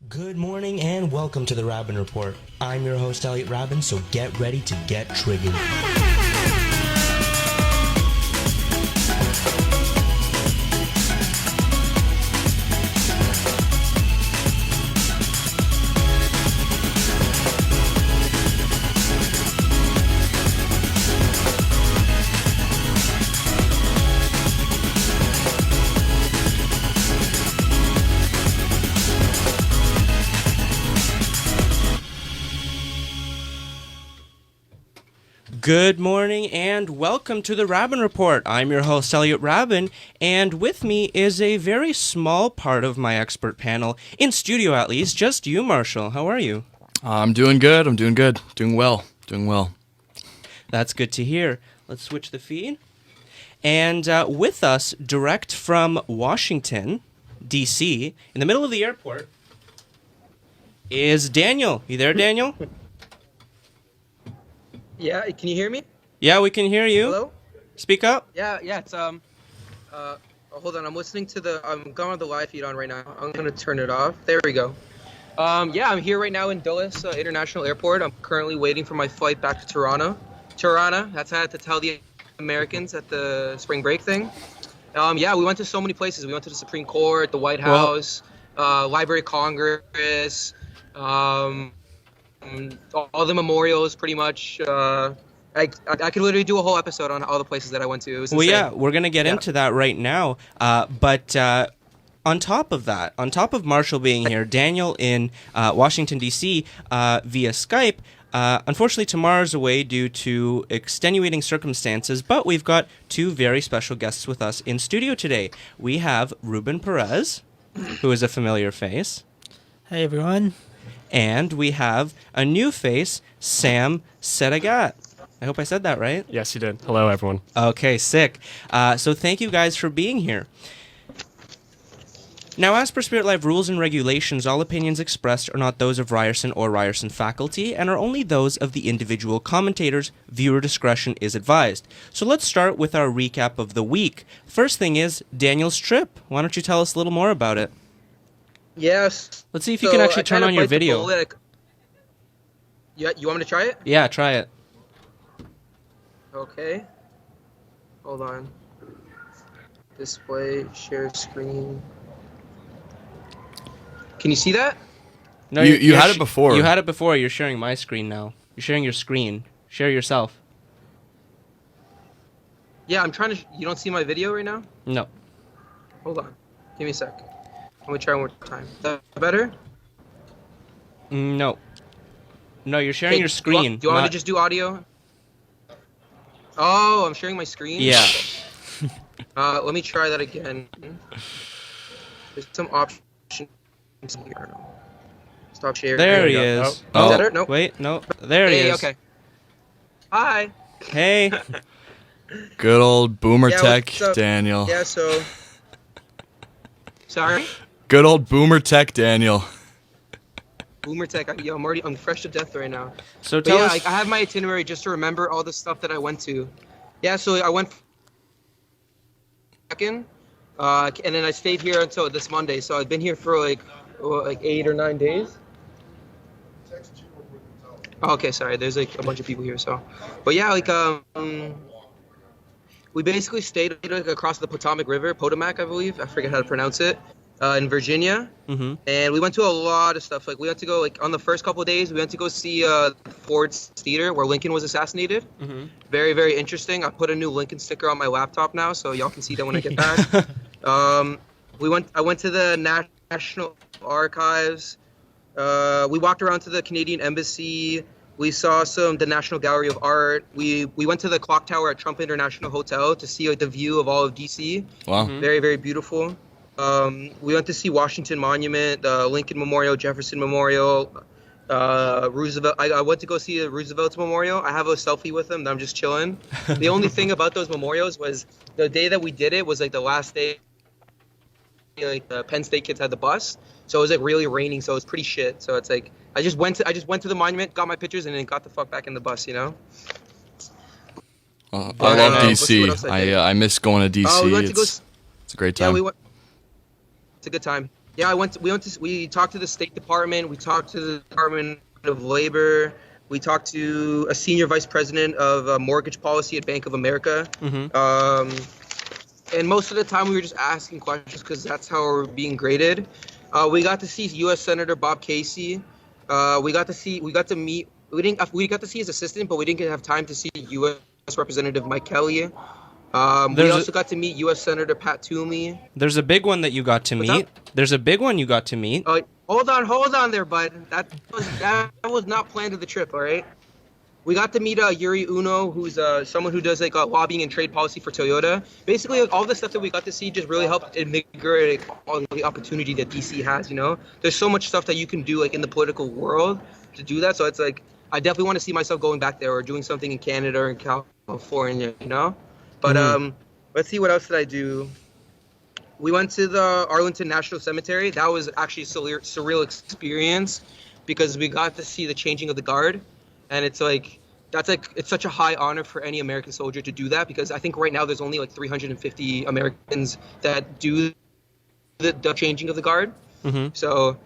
Good morning and welcome to the Raben Report. I'm your host, Elliot Raben, so get ready to get triggered. Good morning and welcome to the Raben Report. I'm your host, Elliot Raben, and with me is a very small part of my expert panel, in studio at least, just you, Marshall. How are you? I'm doing good. Doing well. That's good to hear. Let's switch the feed. And with us, direct from Washington, D.C., in the middle of the airport, is Daniel. You there, Daniel? Yeah, can you hear me? Yeah, we can hear you. Hello? Speak up. Yeah, it's hold on, I'm going on the live feed on right now. I'm gonna turn it off. There we go. I'm here right now in Dulles International Airport. I'm currently waiting for my flight back to Toronto. That's how I had to tell the Americans at the spring break thing. We went to so many places. We went to the Supreme Court, the White House, Library of Congress, all the memorials, pretty much. I could literally do a whole episode on all the places that I went to. It was insane. Yeah, we're going to get into that right now. But on top of Marshall being here, Daniel in Washington, D.C. Via Skype, unfortunately tomorrow's away due to extenuating circumstances, but we've got two very special guests with us in studio today. We have Ruben Perez, who is a familiar face. Hey, everyone. And we have a new face, Sam Sedaghat. I hope I said that right. Yes, you did. Hello, everyone. Okay, sick. So thank you guys for being here. Now, as per Spirit Live rules and regulations, all opinions expressed are not those of Ryerson or Ryerson faculty and are only those of the individual commentators. Viewer discretion is advised. So let's start with our recap of the week. First thing is Daniel's trip. Why don't you tell us a little more about it? Yes. Let's see if you can actually turn on your video. Yeah, you want me to try it? Yeah, try it. Okay. Hold on. Display, share screen. Can you see that? No, you had it before. You had it before. You're sharing my screen now. You're sharing your screen. Share yourself. Yeah, I'm trying to... You don't see my video right now? No. Hold on. Give me a sec. Let me try one more time. Is that better? No. No, you're sharing your screen. Do you want me to just do audio? Oh, I'm sharing my screen? Yeah. Let me try that again. There's some options here. Stop sharing. There he is. Oh. Is that it? Nope. Wait, no. There he is. Okay. Hi. Hey. Good old boomer tech, Daniel. Yeah, so... Sorry? Good old boomer tech, Daniel. Boomer tech. I'm fresh to death right now. So tell us... I have my itinerary just to remember all the stuff that I went to. Yeah, so I went back in, and then I stayed here until this Monday. So I've been here for like 8 or 9 days. Oh, okay, sorry. There's like a bunch of people here. So, but yeah, we basically stayed across the Potomac River, Potomac, I believe. I forget how to pronounce it. In Virginia, and we went to a lot of stuff. Like we went to go on the first couple of days. We went to go see Ford's Theater where Lincoln was assassinated. Very, very interesting. I put a new Lincoln sticker on my laptop now, so y'all can see that when I get back. I went to the National Archives. We walked around to the Canadian Embassy. We saw the National Gallery of Art. We went to the clock tower at Trump International Hotel to see the view of all of DC. Wow. Very, very beautiful. We went to see Washington Monument, Lincoln Memorial, Jefferson Memorial, Roosevelt. I went to go see Roosevelt's memorial. I have a selfie with him. I'm just chilling. The only thing about those memorials was the day that we did it was like the last day. Like the Penn State kids had the bus, so it was like really raining, so it was pretty shit. So it's like I just went to the monument, got my pictures, and then got the fuck back in the bus. You know. I love DC. I miss going to DC. Oh, we went to go. It's a great time. Yeah, it's a good time. Yeah, we talked to the State Department. We talked to the Department of Labor. We talked to a senior vice president of mortgage policy at Bank of America. And most of the time we were just asking questions because that's how we're being graded. We got to see U.S. Senator Bob Casey. We got to meet. We got to see his assistant, but we didn't have time to see U.S. Representative Mike Kelly. We also got to meet U.S. Senator Pat Toomey. There's a big one that you got to meet. There's a big one you got to meet. Hold on there, bud. That was not planned of the trip, all right? We got to meet Yuri Uno, who's someone who does like lobbying and trade policy for Toyota. Basically, all the stuff that we got to see just really helped invigorate all the opportunity that DC has. You know, there's so much stuff that you can do like in the political world to do that. So it's like I definitely want to see myself going back there or doing something in Canada or in California. You know, but let's see, what else did I do? We went to the Arlington National Cemetery. That was actually a surreal experience because we got to see the changing of the guard. And it's such a high honor for any American soldier to do that because I think right now there's only like 350 Americans that do the changing of the guard. So,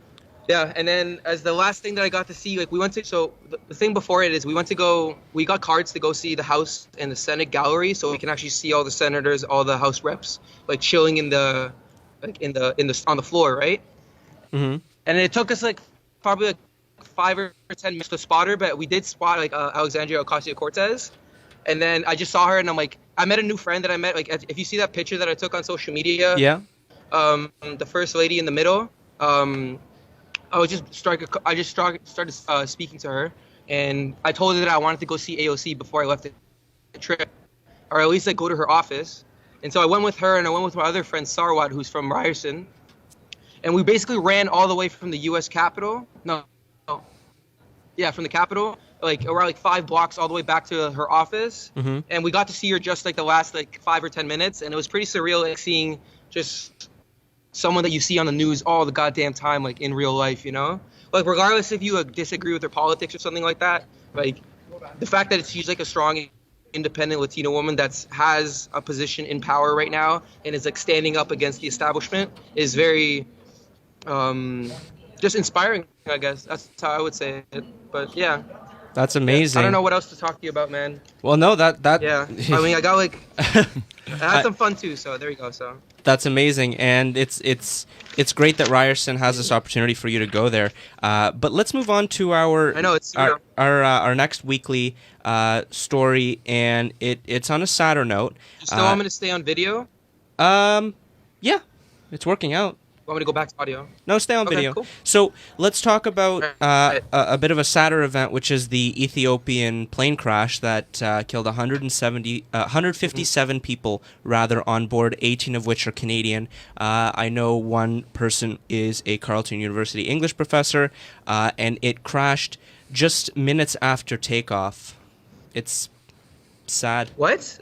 yeah. And then as the last thing that I got to see, like the thing before it is we got cards to go see the House and the Senate gallery so we can actually see all the senators, all the House reps, like chilling on the floor, right? And it took us like probably like 5 or 10 minutes to spot her, but we did spot like Alexandria Ocasio-Cortez, and then I just saw her, and I'm like, I met a new friend that I met. Like, if you see that picture that I took on social media, the first lady in the middle, I just started speaking to her, and I told her that I wanted to go see AOC before I left the trip, or at least like go to her office. And so I went with her, and I went with my other friend Sarwat, who's from Ryerson, and we basically ran all the way from the U.S. Capitol. From the Capitol, like around like 5 blocks all the way back to her office, and we got to see her just like the last like 5 or 10 minutes, and it was pretty surreal, like seeing just someone that you see on the news all the goddamn time, like in real life, you know? Like regardless if you disagree with her politics or something like that, like the fact that she's like a strong, independent Latino woman that has a position in power right now and is like standing up against the establishment is very just inspiring, I guess. That's how I would say it. But yeah. That's amazing. I don't know what else to talk to you about, man. Well, no, that yeah. I mean, I got like I had some fun too, so there you go. So that's amazing, and it's great that Ryerson has this opportunity for you to go there. But let's move on to our next weekly story, and it's on a sadder note. Just know I'm going to stay on video. Yeah, it's working out. Want me to go back to audio? No, stay on video. Cool. So let's talk about a bit of a sadder event, which is the Ethiopian plane crash that killed 157 people rather on board, 18 of which are Canadian. I know one person is a Carleton University English professor, and it crashed just minutes after takeoff. It's sad. What?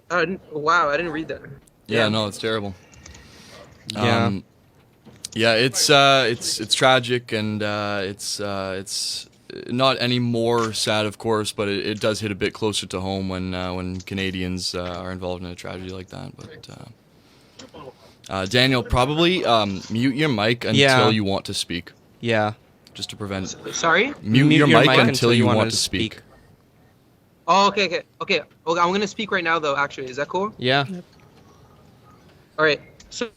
Wow, I didn't read that. Yeah, no, it's terrible. Yeah. Yeah, it's tragic, and it's not any more sad, of course, but it does hit a bit closer to home when Canadians are involved in a tragedy like that. But Daniel, probably mute your mic until you want to speak. Yeah. Just to prevent. Sorry. Mute your mic until you want to speak. Oh, okay. I'm gonna speak right now, though. Actually, is that cool? Yeah. Yep. All right. So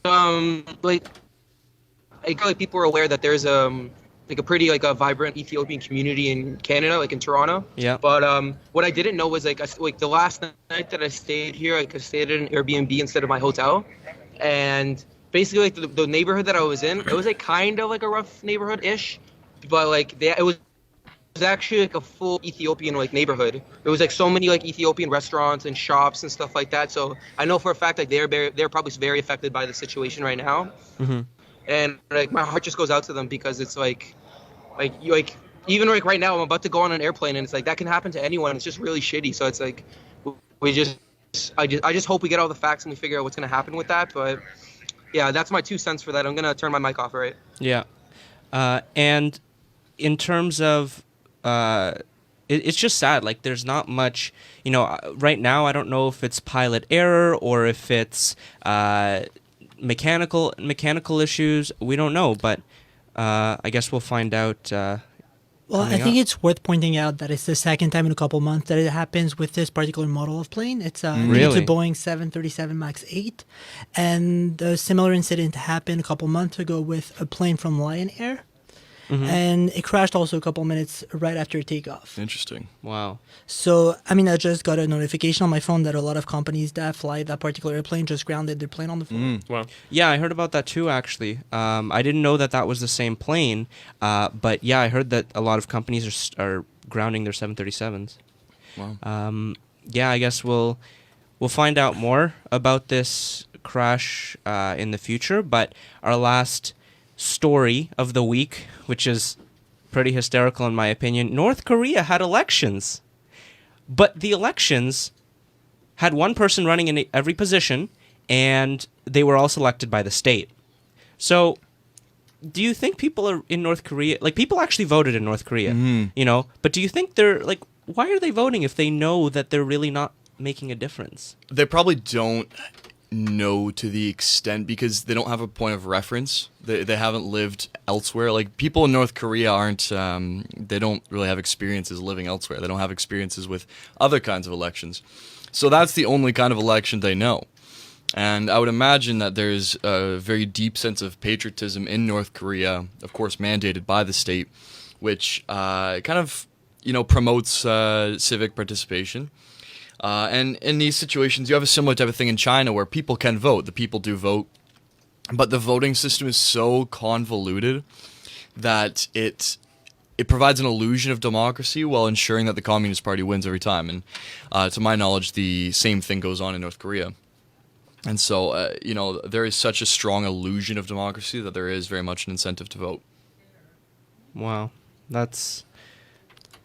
I feel like people are aware that there's like a pretty like a vibrant Ethiopian community in Canada, like in Toronto. Yeah. But what I didn't know was like the last night that I stayed here, like I stayed at an Airbnb instead of my hotel, and basically like the neighborhood that I was in, it was like kind of like a rough neighborhood-ish, but like it was actually like a full Ethiopian like neighborhood. There was like so many like Ethiopian restaurants and shops and stuff like that. So I know for a fact like they're probably very affected by the situation right now. And like my heart just goes out to them because it's like even like right now I'm about to go on an airplane and it's like that can happen to anyone. It's just really shitty. So it's like I just hope we get all the facts and we figure out what's gonna happen with that. But yeah, that's my 2 cents for that. I'm gonna turn my mic off, all right? Yeah, and in terms of it's just sad. Like there's not much, right now. I don't know if it's pilot error or if it's mechanical issues. We don't know, but I guess we'll find out. Well, I coming think up. it's worth pointing out that it's the second time in a couple months that it happens with this particular model of plane. It's Really? a Boeing 737 MAX 8, and a similar incident happened a couple months ago with a plane from Lion Air, and it crashed also a couple minutes right after takeoff. Interesting. Wow. So, I mean, I just got a notification on my phone that a lot of companies that fly that particular airplane just grounded their plane on the floor. Wow. Yeah, I heard about that too, actually. I didn't know that that was the same plane, but yeah, I heard that a lot of companies are grounding their 737s. Wow. Yeah, I guess we'll find out more about this crash in the future, but our last story of the week, which is pretty hysterical in my opinion, North Korea had elections. But the elections had one person running in every position, and they were all selected by the state. So, do you think people are in North Korea, like people actually voted in North Korea, you know, but do you think they're like, why are they voting if they know that they're really not making a difference? They probably don't know to the extent because they don't have a point of reference. They haven't lived elsewhere. Like people in North Korea aren't, they don't really have experiences living elsewhere. They don't have experiences with other kinds of elections. So that's the only kind of election they know. And I would imagine that there's a very deep sense of patriotism in North Korea, of course mandated by the state, which kind of, you know, promotes civic participation. And in these situations, you have a similar type of thing in China where people can vote. The people do vote. But the voting system is so convoluted that it provides an illusion of democracy while ensuring that the Communist Party wins every time. And to my knowledge, the same thing goes on in North Korea. And so, you know, there is such a strong illusion of democracy that there is very much an incentive to vote. Wow. That's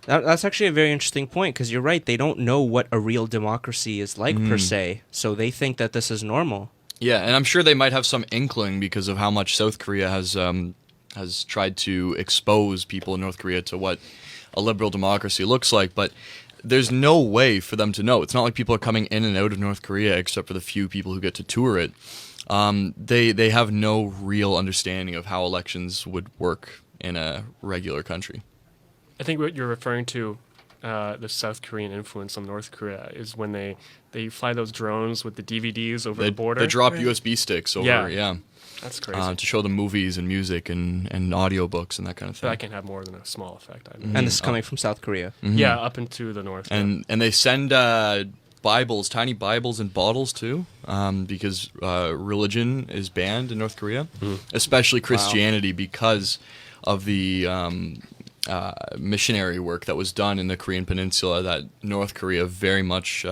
actually a very interesting point, because you're right. They don't know what a real democracy is like, per se. So they think that this is normal. Yeah, and I'm sure they might have some inkling because of how much South Korea has tried to expose people in North Korea to what a liberal democracy looks like. But there's no way for them to know. It's not like people are coming in and out of North Korea except for the few people who get to tour it. They have no real understanding of how elections would work in a regular country. I think what you're referring to, the South Korean influence on North Korea, is when they fly those drones with the DVDs over the border. They drop USB sticks over, yeah. That's crazy. To show them movies and music and audiobooks and that kind of So thing. that can have more than a small effect. I mean. And this is coming from South Korea. Yeah, up into the north. And they send Bibles, tiny Bibles in bottles too, because religion is banned in North Korea, especially Christianity, because of the missionary work that was done in the Korean Peninsula that North Korea very much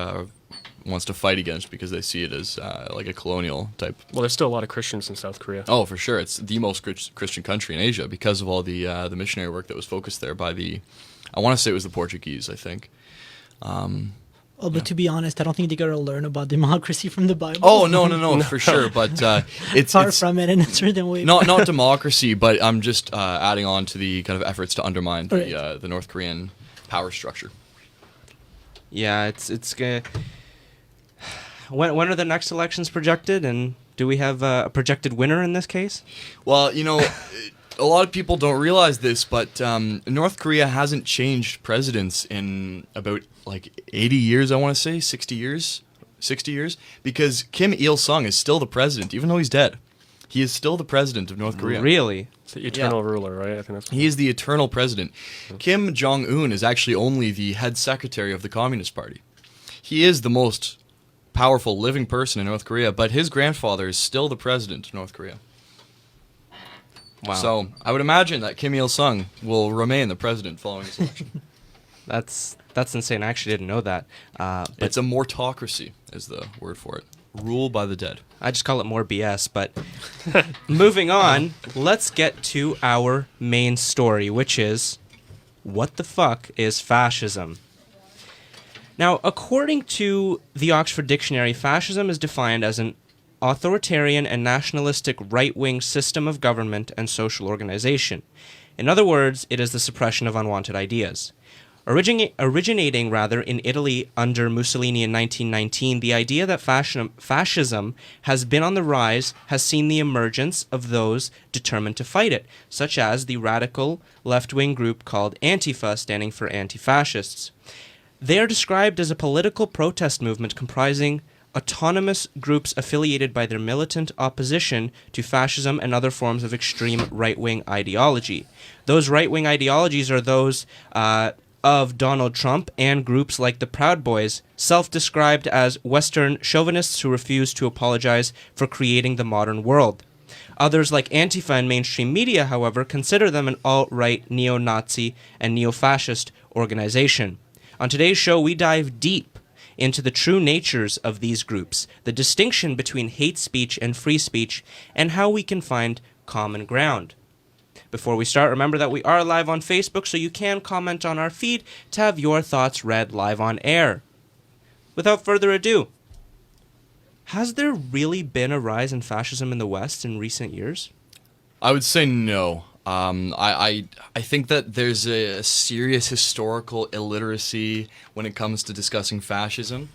wants to fight against because they see it as like a colonial type. Well, there's still a lot of Christians in South Korea. Oh, for sure. It's the most Christian country in Asia because of all the missionary work that was focused there by I want to say it was the Portuguese, I think. Oh, but to be honest, I don't think they gotta learn about democracy from the Bible. Oh, no, for sure. But it's far from it in a certain way. not democracy, but I'm just adding on to the kind of efforts to undermine the North Korean power structure. Yeah, it's gonna. When are the next elections projected, and do we have a projected winner in this case? Well, you know, a lot of people don't realize this, but North Korea hasn't changed presidents in about like 80 years, I want to say, 60 years, because Kim Il-sung is still the president, even though he's dead. He is still the president of North Korea. Really? It's the eternal ruler, right? I think that's. He is the eternal president. Kim Jong-un is actually only the head secretary of the Communist Party. He is the most powerful living person in North Korea, but his grandfather is still the president of North Korea. Wow. So I would imagine that Kim Il-sung will remain the president following this election. That's insane. I actually didn't know that. But It's a mortocracy, is the word for it. Rule by the dead. I just call it more BS. But moving on, let's get to our main story, which is, what the fuck is fascism? Now, according to the Oxford Dictionary, fascism is defined as an authoritarian and nationalistic right-wing system of government and social organization. In other words, it is the suppression of unwanted ideas. Originating in Italy under Mussolini in 1919, the idea that fascism has been on the rise has seen the emergence of those determined to fight it, such as the radical left-wing group called Antifa, standing for anti-fascists. They are described as a political protest movement comprising autonomous groups affiliated by their militant opposition to fascism and other forms of extreme right-wing ideology. Those right-wing ideologies are those of Donald Trump and groups like the Proud Boys, self-described as Western chauvinists who refuse to apologize for creating the modern world. Others like Antifa and mainstream media, however, consider them an alt-right, neo-Nazi, and neo-fascist organization. On today's show, we dive deep into the true natures of these groups, the distinction between hate speech and free speech, and how we can find common ground. Before we start, remember that we are live on Facebook, so you can comment on our feed to have your thoughts read live on air. Without further ado, has there really been a rise in fascism in the West in recent years? I would say no. I think that there's a serious historical illiteracy when it comes to discussing fascism.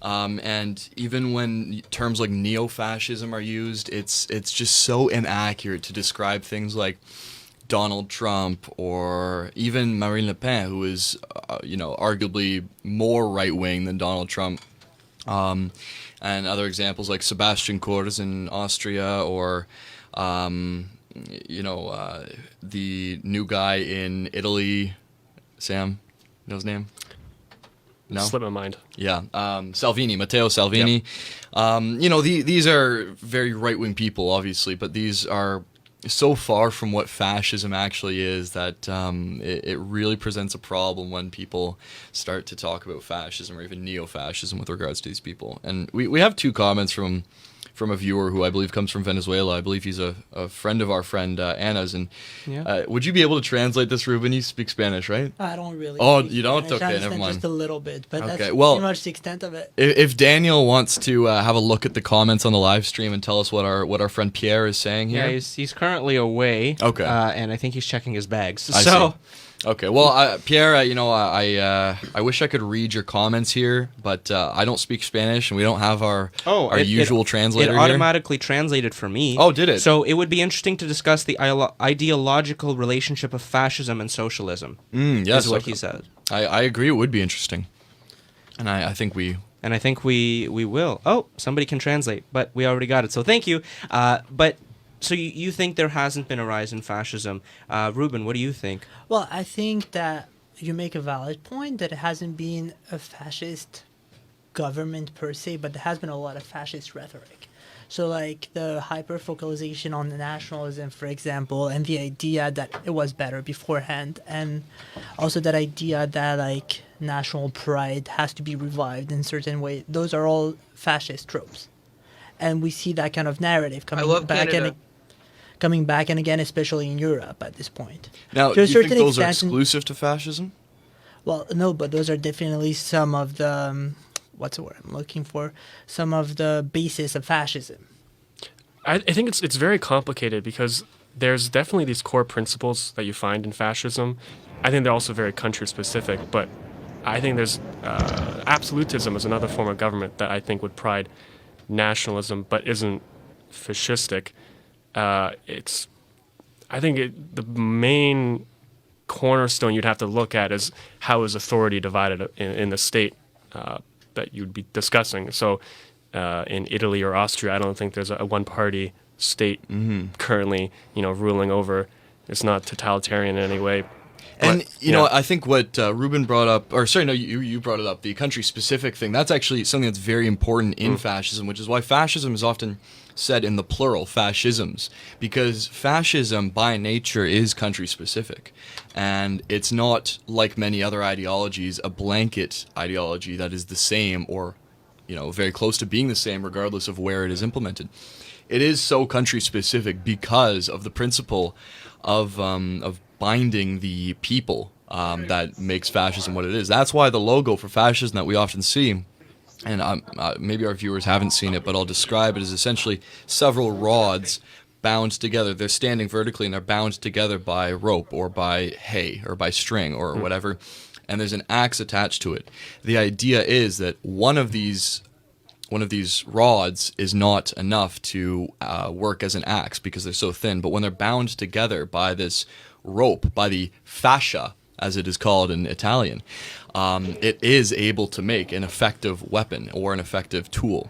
And even when terms like neo-fascism are used, it's just so inaccurate to describe things like Donald Trump or even Marine Le Pen, who is, arguably more right-wing than Donald Trump. And other examples like Sebastian Kurz in Austria or, the new guy in Italy. Sam, know his name? No? Slipped my mind. Yeah, Salvini, Matteo Salvini. Yep. These are very right-wing people, obviously, but these are so far from what fascism actually is that it really presents a problem when people start to talk about fascism or even neo-fascism with regards to these people. And we have two comments from a viewer who I believe comes from Venezuela. I believe he's a friend of our friend Anna's. And would you be able to translate this, Ruben? You speak Spanish, right? I don't really. Oh, speak you don't? Spanish. Okay, I never mind. Just a little bit, but Okay, that's well, pretty much the extent of it. If Daniel wants to have a look at the comments on the live stream and tell us what our friend Pierre is saying here. Yeah, he's currently away. Okay. And I think he's checking his bags. I see. Okay, well, Pierre, I wish I could read your comments here, but I don't speak Spanish, and we don't have our usual translator here. It automatically translated for me. Oh, did it? So it would be interesting to discuss the ideological relationship of fascism and socialism. Yes, is what he said. I agree. It would be interesting, and I think we. And I think we will. Oh, somebody can translate, but we already got it. So thank you. So you think there hasn't been a rise in fascism. Ruben, what do you think? Well, I think that you make a valid point that it hasn't been a fascist government per se, but there has been a lot of fascist rhetoric. So like the hyper-focalization on the nationalism, for example, and the idea that it was better beforehand, and also that idea that like national pride has to be revived in certain way. Those are all fascist tropes. And we see that kind of narrative coming back and again, especially in Europe at this point. Now, do you think those are exclusive to fascism? Well, no, but those are definitely some of the, what's the word I'm looking for? Some of the basis of fascism. I think it's very complicated because there's definitely these core principles that you find in fascism. I think they're also very country-specific, but I think there's absolutism is another form of government that I think would pride nationalism but isn't fascistic. The main cornerstone you'd have to look at is how is authority divided in the state that you'd be discussing. So in Italy or Austria, I don't think there's a one-party state currently, ruling over. It's not totalitarian in any way. And, I think what Ruben brought up, you brought it up, the country-specific thing, that's actually something that's very important in fascism, which is why fascism is often said in the plural, fascisms, because fascism by nature is country-specific. And it's not, like many other ideologies, a blanket ideology that is the same or, very close to being the same regardless of where it is implemented. It is so country-specific because of the principle of binding the people that makes fascism what it is. That's why the logo for fascism that we often see, and maybe our viewers haven't seen it, but I'll describe it as essentially several rods bound together. They're standing vertically and they're bound together by rope or by hay or by string or whatever. and there's an axe attached to it. The idea is that one of these rods is not enough to work as an axe because they're so thin, but when they're bound together by this rope, by the fascia, as it is called in Italian, it is able to make an effective weapon or an effective tool.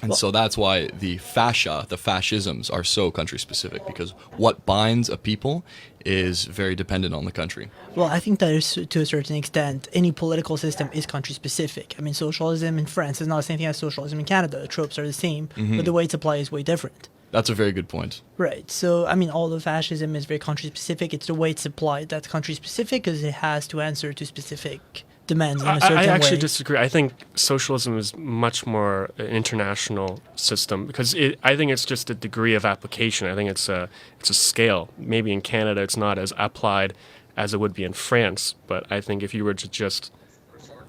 And so that's why the fascia, the fascisms, are so country-specific, because what binds a people is very dependent on the country. Well, I think that is, to a certain extent, any political system is country-specific. I mean, socialism in France is not the same thing as socialism in Canada. The tropes are the same, but the way it's applied is way different. That's a very good point. Right. So, I mean, all the fascism is very country-specific. It's the way it's applied that's country-specific because it has to answer to specific demands in a certain way. I actually disagree. I think socialism is much more an international system because I think it's just a degree of application. I think it's a scale. Maybe in Canada it's not as applied as it would be in France, but I think if you were to just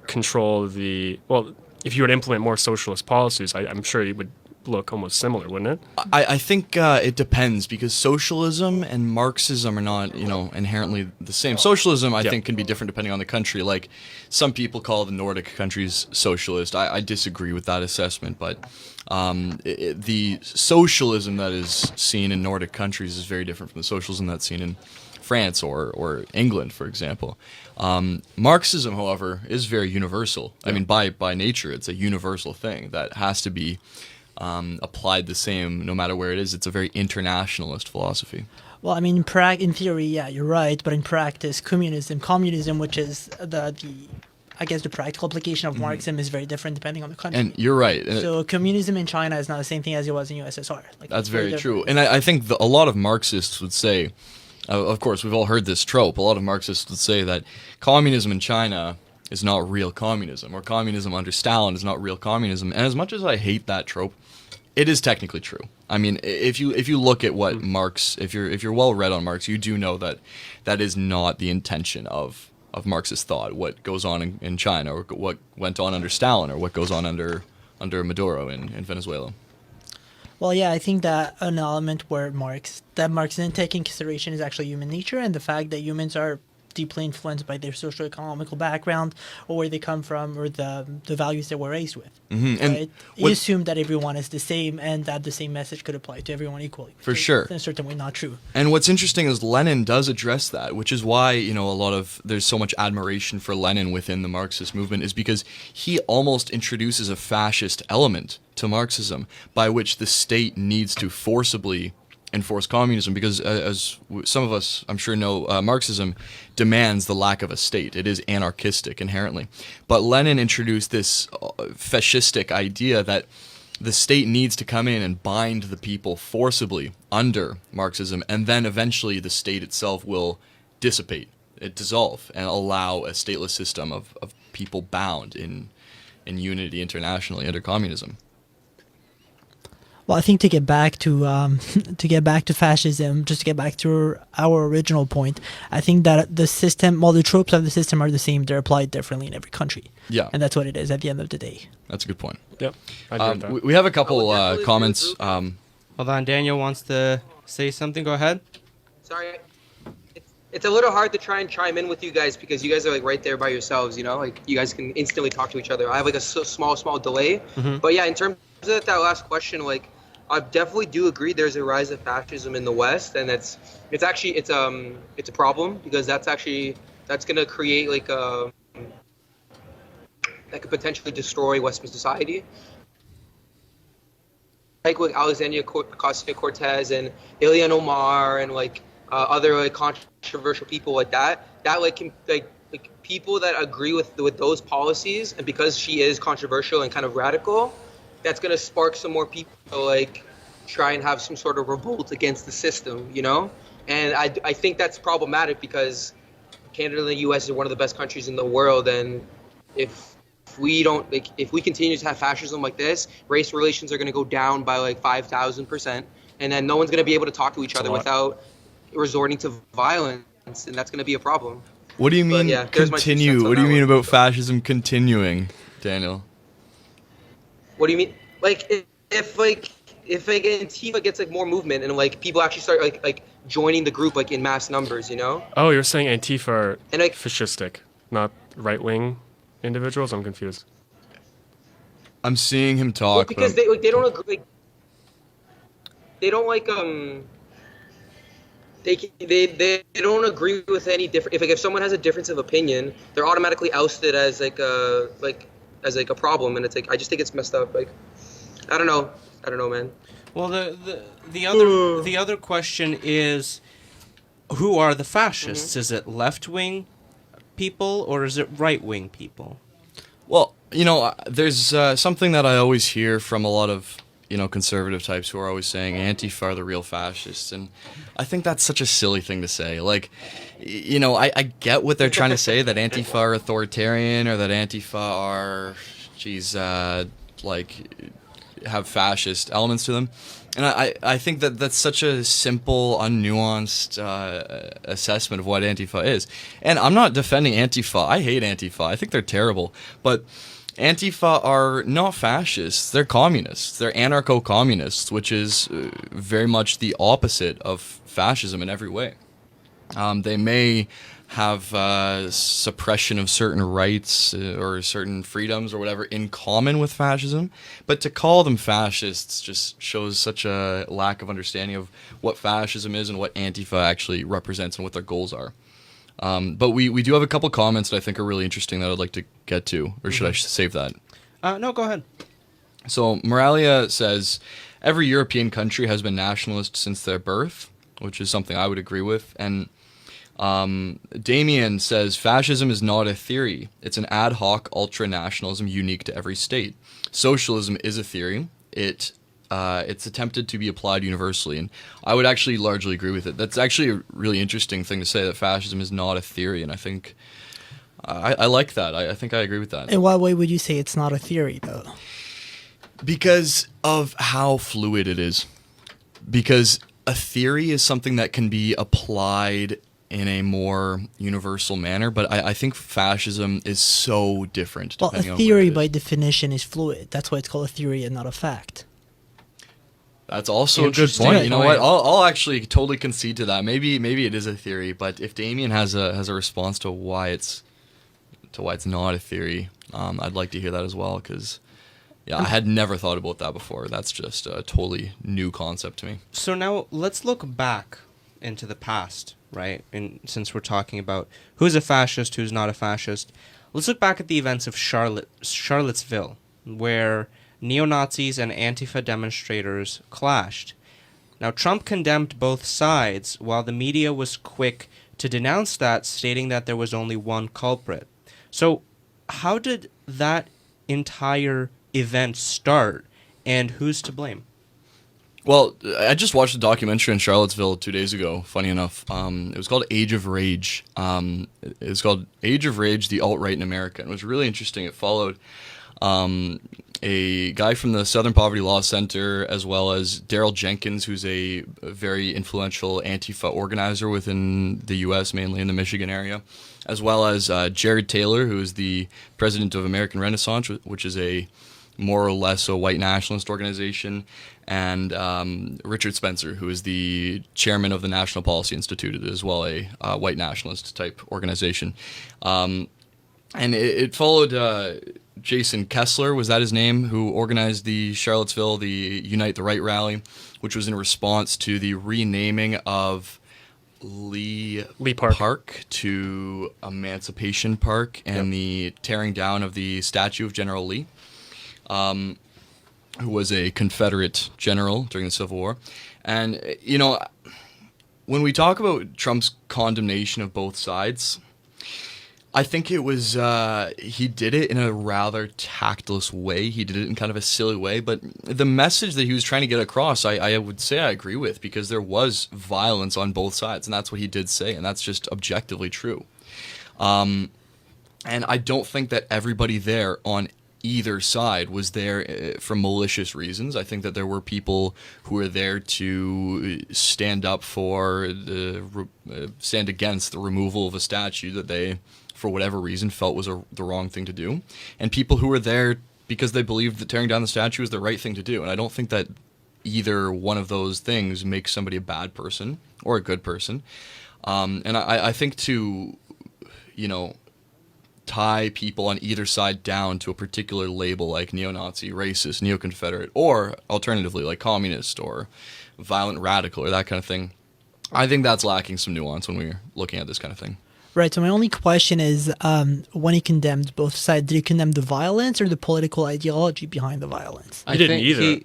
control if you were to implement more socialist policies, I'm sure it would look almost similar, wouldn't it? I think it depends, because socialism and Marxism are not, inherently the same. Socialism, I think, can be different depending on the country. Like, some people call the Nordic countries socialist. I disagree with that assessment, but the socialism that is seen in Nordic countries is very different from the socialism that's seen in France or England, for example. Marxism, however, is very universal. I mean, by nature, it's a universal thing that has to be applied the same no matter where it is. It's a very internationalist philosophy. Well, I mean, in theory, yeah, you're right, but in practice, communism, which is the practical application of Marxism, is very different depending on the country. And you're right. So communism in China is not the same thing as it was in USSR. That's very true. And I think a lot of Marxists would say, of course, we've all heard this trope, a lot of Marxists would say that communism in China is not real communism, or communism under Stalin is not real communism. And as much as I hate that trope, it is technically true. I mean, if you look at what Marx, if you're well read on Marx, you do know that is not the intention of Marxist thought. What goes on in China, or what went on under Stalin, or what goes on under Maduro in Venezuela. Well, yeah, I think that an element where Marx didn't take in consideration is actually human nature, and the fact that humans are deeply influenced by their socioeconomical background, or where they come from, or the values they were raised with. Mm-hmm. Right? You assume that everyone is the same, and that the same message could apply to everyone equally. For sure. In a certain way, not true. And what's interesting is Lenin does address that, which is why there's so much admiration for Lenin within the Marxist movement, is because he almost introduces a fascist element to Marxism, by which the state needs to forcibly enforce communism, because as some of us I'm sure know, Marxism demands the lack of a state. It is anarchistic inherently. But Lenin introduced this fascistic idea that the state needs to come in and bind the people forcibly under Marxism, and then eventually the state itself will dissipate, dissolve, and allow a stateless system of people bound in unity internationally under communism. Well, I think to get back to fascism, just to get back to our original point, I think that the system, the tropes of the system are the same. They're applied differently in every country. Yeah. And that's what it is at the end of the day. That's a good point. Yep. I agree with that. We have a couple comments. Hold on, Daniel wants to say something. Go ahead. Sorry. It's a little hard to try and chime in with you guys because you guys are like right there by yourselves, like you guys can instantly talk to each other. I have like a small delay. Mm-hmm. But yeah, in terms of that last question, I definitely do agree there's a rise of fascism in the West, and it's a problem, because that's going to create that could potentially destroy Western society. Like with Alexandria Ocasio-Cortez and Ilhan Omar and other controversial people like that can people that agree with those policies, and because she is controversial and kind of radical, that's going to spark some more people to try and have some sort of revolt against the system, And I think that's problematic, because Canada and the U.S. are one of the best countries in the world, and if we continue to have fascism like this, race relations are going to go down by 5,000%, and then no one's going to be able to talk to each other without resorting to violence, and that's going to be a problem. What do you mean continue? What do you mean about fascism continuing, Daniel? What do you mean? If Antifa gets more movement and people actually start joining the group in mass numbers, Oh, you're saying Antifa are fascistic. not right-wing individuals? I'm confused. I'm seeing him talk. Well, because they don't agree. They don't they don't agree with any different. If someone has a difference of opinion, they're automatically ousted as a problem, and it's like I just think it's messed up. Like I don't know, man. Well, the other question is, who are the fascists? Is it left-wing people or is it right-wing people? Well, there's something that I always hear from a lot of, conservative types who are always saying Antifa are the real fascists. And I think that's such a silly thing to say. Like, I get what they're trying to say, that Antifa are authoritarian or that Antifa are, have fascist elements to them. And I think that that's such a simple, unnuanced assessment of what Antifa is. And I'm not defending Antifa. I hate Antifa. I think they're terrible. But Antifa are not fascists. They're communists. They're anarcho-communists, which is very much the opposite of fascism in every way. They may have suppression of certain rights or certain freedoms or whatever in common with fascism, but to call them fascists just shows such a lack of understanding of what fascism is and what Antifa actually represents and what their goals are. But we do have a couple comments that I think are really interesting that I'd like to get to, or should I save that? No, go ahead. So Moralia says, every European country has been nationalist since their birth, which is something I would agree with. And Damien says, fascism is not a theory. It's an ad hoc ultra-nationalism unique to every state. Socialism is a theory. It's attempted to be applied universally, and I would actually largely agree with it. That's actually a really interesting thing to say, that fascism is not a theory, and I think I like that. I think I agree with that. In what way would you say it's not a theory, though? Because of how fluid it is. Because a theory is something that can be applied in a more universal manner, but I think fascism is so different. Well, a theory by definition is fluid. That's why it's called a theory and not a fact. That's also a good point. You know what? I'll actually totally concede to that. Maybe it is a theory, but if Damien has a response to why it's not a theory, I'd like to hear that as well, because I had never thought about that before. That's just a totally new concept to me. So now let's look back into the past, right? And since we're talking about who's a fascist, who's not a fascist, let's look back at the events of Charlottesville, where neo-Nazis and Antifa demonstrators clashed. Now, Trump condemned both sides, while the media was quick to denounce that, stating that there was only one culprit. So, how did that entire event start, and who's to blame? Well, I just watched a documentary in Charlottesville 2 days ago, funny enough. It was called Age of Rage. It was called Age of Rage, the Alt-Right in America. And it was really interesting. It followed a guy from the Southern Poverty Law Center, as well as Daryl Jenkins, who's a very influential Antifa organizer within the U.S., mainly in the Michigan area, as well as Jared Taylor, who is the president of American Renaissance, which is a more or less a white nationalist organization, and Richard Spencer, who is the chairman of the National Policy Institute, as well a white nationalist type organization. And it followed Jason Kessler, was that his name, who organized the Charlottesville, the Unite the Right rally, which was in response to the renaming of Lee Park to Emancipation Park and the tearing down of the statue of General Lee, who was a Confederate general during the Civil War. And, when we talk about Trump's condemnation of both sides, I think it was, he did it in a rather tactless way. He did it in kind of a silly way, but the message that he was trying to get across, I would say I agree with, because there was violence on both sides, and that's what he did say, and that's just objectively true. And I don't think that everybody there on either side was there for malicious reasons. I think that there were people who were there to stand up for stand against the removal of a statue that they, for whatever reason, felt was the wrong thing to do, and people who were there because they believed that tearing down the statue was the right thing to do. And I don't think that either one of those things makes somebody a bad person or a good person. And I think to, tie people on either side down to a particular label like neo-Nazi, racist, neo-Confederate, or alternatively like communist or violent radical or that kind of thing. I think that's lacking some nuance when we're looking at this kind of thing. Right. So my only question is, when he condemned both sides, did he condemn the violence or the political ideology behind the violence? He didn't either.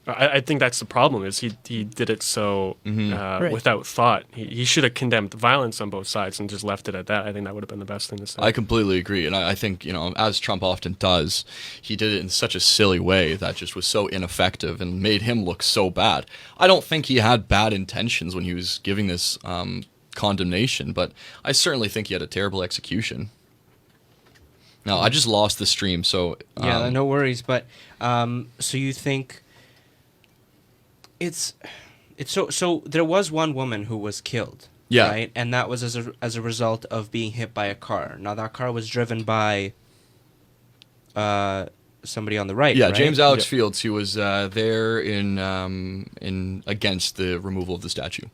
I think that's the problem. Is he did it so Right. without thought. He should have condemned violence on both sides and just left it at that. I think that would have been the best thing to say. I completely agree, and I think, as Trump often does, he did it in such a silly way that just was so ineffective and made him look so bad. I don't think he had bad intentions when he was giving this condemnation, but I certainly think he had a terrible execution. Now, I just lost the stream, so yeah, no worries. But so you think it's so there was one woman who was killed, Yeah. right? And that was as a result of being hit by a car. Now that car was driven by somebody on the right. Yeah, right? James Alex Fields, he was there in against the removal of the statue.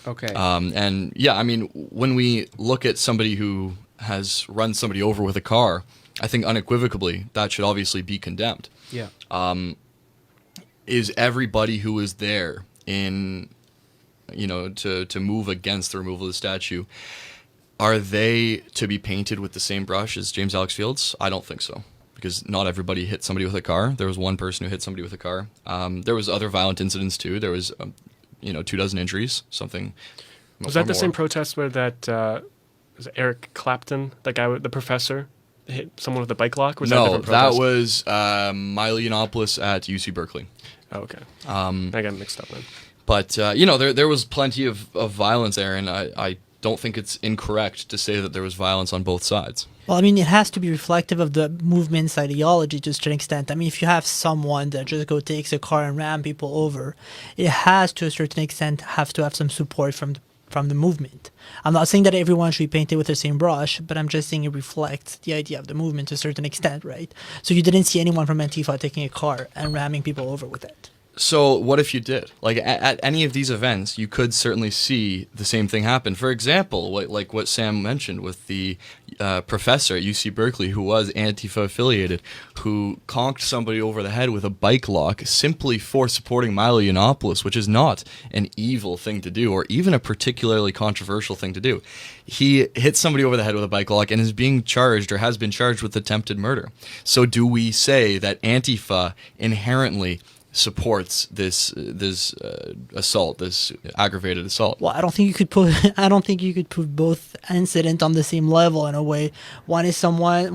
Okay. And yeah, I mean, when we look at somebody who has run somebody over with a car, I think unequivocally that should obviously be condemned. Yeah. Is everybody who was there in, to move against the removal of the statue, are they to be painted with the same brush as James Alex Fields? I don't think so, because not everybody hit somebody with a car. There was one person who hit somebody with a car. There was other violent incidents too. There was, 24 injuries, something. Was that the more. same protest where that was Eric Clapton, that guy, the professor, hit someone with a bike lock? Was that a No, different that protest? was Milo Yiannopoulos at UC Berkeley. Oh, okay. I got mixed up then. But there was plenty of violence there, and I don't think it's incorrect to say that there was violence on both sides. Well, I mean, it has to be reflective of the movement's ideology to a certain extent. I mean, if you have someone that just takes a car and ram people over, it has to a certain extent have to have some support from the movement. I'm not saying that everyone should be painted with the same brush, but I'm just saying it reflects the idea of the movement to a certain extent, right? So you didn't see anyone from Antifa taking a car and ramming people over with it. So what if you did? Like at any of these events, you could certainly see the same thing happen. For example, like what Sam mentioned with the professor at UC Berkeley who was Antifa affiliated, who conked somebody over the head with a bike lock simply for supporting Milo Yiannopoulos, which is not an evil thing to do or even a particularly controversial thing to do. He hit somebody over the head with a bike lock and is being charged or has been charged with attempted murder. So do we say that Antifa inherently supports this assault, this aggravated assault? Well, I don't think you could put both incidents on the same level in a way. One is someone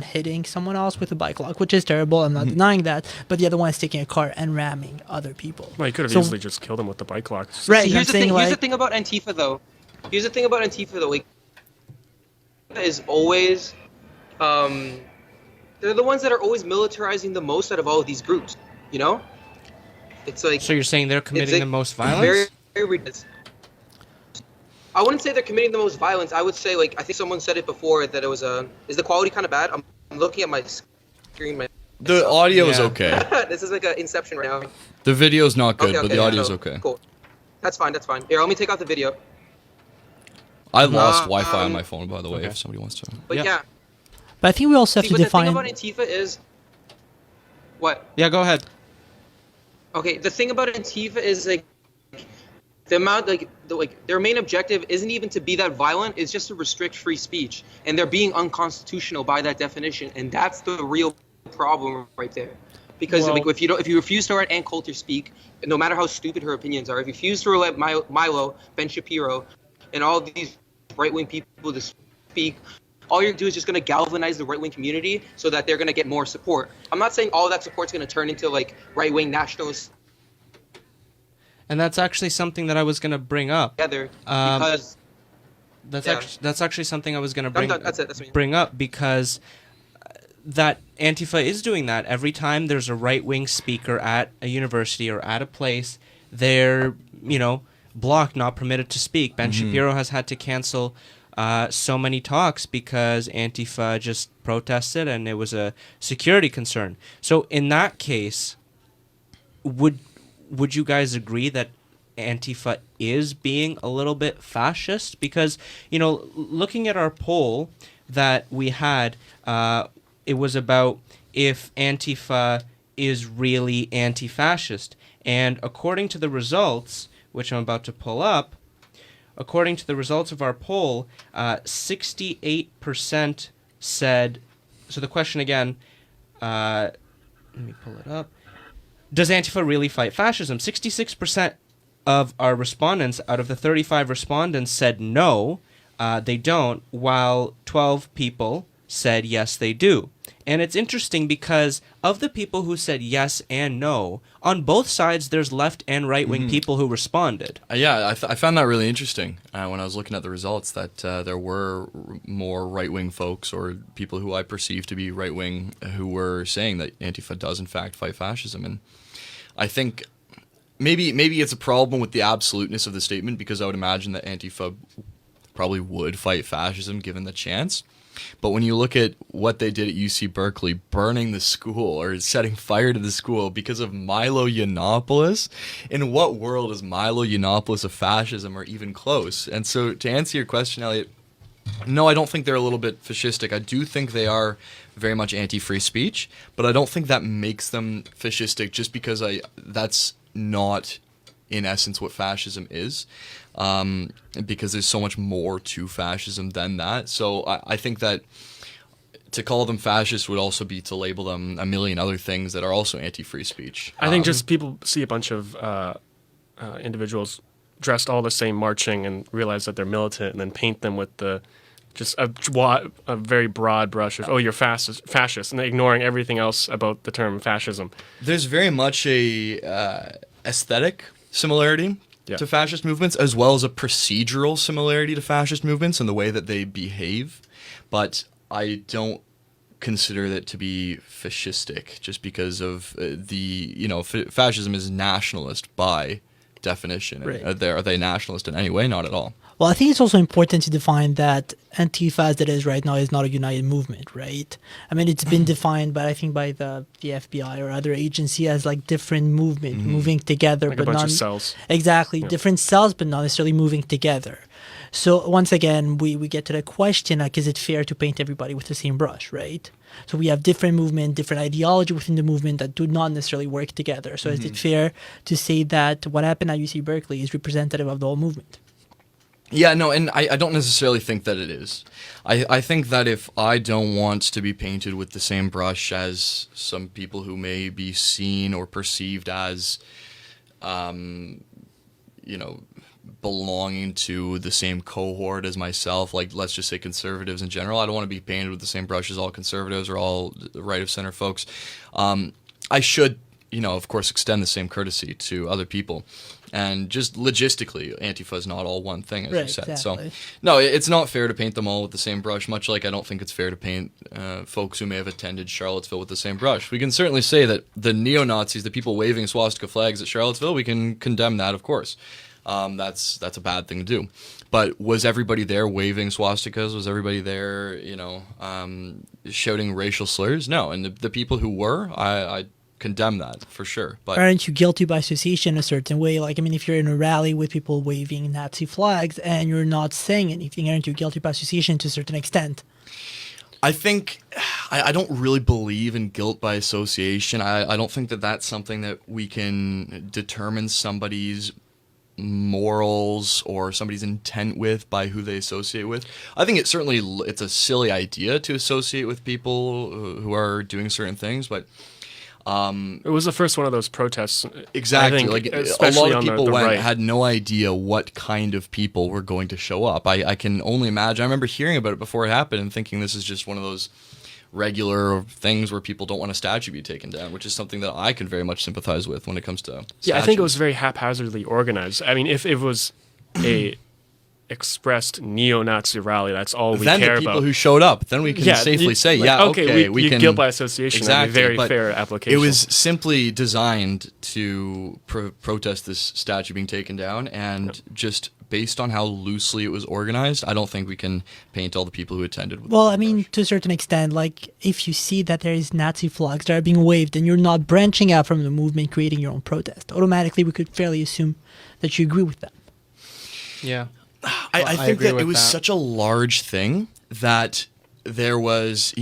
hitting someone else with a bike lock, which is terrible. I'm not denying that. But the other one is taking a car and ramming other people. Well, he could have easily just killed him with the bike lock. Right. See, I'm saying, here's the thing about Antifa, though. Like, is always, they're the ones that are always militarizing the most out of all of these groups. It's like. So you're saying they're committing like the most violence? I wouldn't say they're committing the most violence. I would say, like, I think someone said it before that it was is the quality kind of bad? I'm looking at my screen. The audio is Yeah. okay. This is like an Inception right now. The video's not good, but the yeah, audio's so, okay. Cool. That's fine. Here, let me take out the video. I lost Wi-Fi on my phone, by the way, okay. if somebody wants to. But Yeah. yeah. But I think we also have See, to but define. the thing about Antifa is. What? Yeah, go ahead. Okay, the thing about Antifa is like the amount their main objective isn't even to be that violent, it's just to restrict free speech. And they're being unconstitutional by that definition, and that's the real problem right there. Because Well- if you refuse to let Ann Coulter speak, no matter how stupid her opinions are, if you refuse to let Milo, Ben Shapiro, and all of these right-wing people to speak, all you're going to do is just going to galvanize the right-wing community so that they're going to get more support. I'm not saying all that support's going to turn into like right-wing nationalists And that's actually something that I was going to bring up. together Um, because That's actually something I was going to That's it. That's me. bring up because that Antifa is doing that. Every time there's a right-wing speaker at a university or at a place, they're, blocked, not permitted to speak. Ben Shapiro has had to cancel so many talks because Antifa just protested and it was a security concern. So in that case, would you guys agree that Antifa is being a little bit fascist? Because, looking at our poll, that we had, it was about if Antifa is really anti-fascist. And according to the results, which I'm about to pull up, according to the results of our poll, 68% said... So the question again, let me pull it up. Does Antifa really fight fascism? 66% of our respondents, out of the 35 respondents, said no, they don't, while 12 people said yes, they do. And it's interesting because of the people who said yes and no, on both sides there's left and right-wing people who responded. I found that really interesting when I was looking at the results, that there were more right-wing folks or people who I perceive to be right-wing who were saying that Antifa does in fact fight fascism. And I think maybe it's a problem with the absoluteness of the statement, because I would imagine that Antifa probably would fight fascism given the chance. But when you look at what they did at UC Berkeley, burning the school or setting fire to the school because of Milo Yiannopoulos, in what world is Milo Yiannopoulos a fascism or even close? And so to answer your question, Elliot, no, I don't think they're a little bit fascistic. I do think they are very much anti-free speech, but I don't think that makes them fascistic just because that's not in essence what fascism is. Because there's so much more to fascism than that. So I think that to call them fascist would also be to label them a million other things that are also anti-free speech. I think just people see a bunch of individuals dressed all the same marching and realize that they're militant, and then paint them with a very broad brush of, oh, you're fascist, and ignoring everything else about the term fascism. There's very much a aesthetic similarity to fascist movements, as well as a procedural similarity to fascist movements in the way that they behave. But I don't consider that to be fascistic just because of fascism is nationalist by definition. Right. Are they nationalist in any way? Not at all. Well, I think it's also important to define that Antifa, as it is right now, is not a united movement, right? I mean, it's been defined, by the FBI or other agency as like different movement, moving together, Like but a bunch not of cells. exactly different cells, but not necessarily moving together. So once again, we get to the question, like, is it fair to paint everybody with the same brush, right? So we have different movement, different ideology within the movement that do not necessarily work together. So is it fair to say that what happened at UC Berkeley is representative of the whole movement? Yeah, no, and I don't necessarily think that it is. I think that if I don't want to be painted with the same brush as some people who may be seen or perceived as, belonging to the same cohort as myself, like let's just say conservatives in general, I don't want to be painted with the same brush as all conservatives or all right of center folks. I should, of course, extend the same courtesy to other people. And just logistically, Antifa is not all one thing, as you said. Exactly. So, no, it's not fair to paint them all with the same brush, much like I don't think it's fair to paint folks who may have attended Charlottesville with the same brush. We can certainly say that the neo-Nazis, the people waving swastika flags at Charlottesville, we can condemn that, of course. That's a bad thing to do. But was everybody there waving swastikas? Was everybody there, shouting racial slurs? No. And the people who were, I condemn that for sure. But aren't you guilty by association in a certain way? Like, I mean, if you're in a rally with people waving Nazi flags and you're not saying anything, aren't you guilty by association to a certain extent? I think I don't really believe in guilt by association. I don't think that that's something that we can determine somebody's morals or somebody's intent with by who they associate with. I think it's a silly idea to associate with people who are doing certain things, but it was the first one of those protests. Exactly. I think, like a especially lot of people on the right. had no idea what kind of people were going to show up. I can only imagine. I remember hearing about it before it happened and thinking this is just one of those regular things where people don't want a statue be taken down, which is something that I can very much sympathize with when it comes to statues. Yeah, I think it was very haphazardly organized. I mean, if it was a expressed neo-Nazi rally, that's all we then care the people about. who showed up, then we can safely say, we can guilt by association. Exactly, That'd be but very fair application. It was simply designed to protest this statue being taken down, and just based on how loosely it was organized, I don't think we can paint all the people who attended with Well, I mean, to a certain extent, like, if you see that there is Nazi flags that are being waved and you're not branching out from the movement, creating your own protest, automatically we could fairly assume that you agree with that. Yeah. I think that it was such a large thing that there was,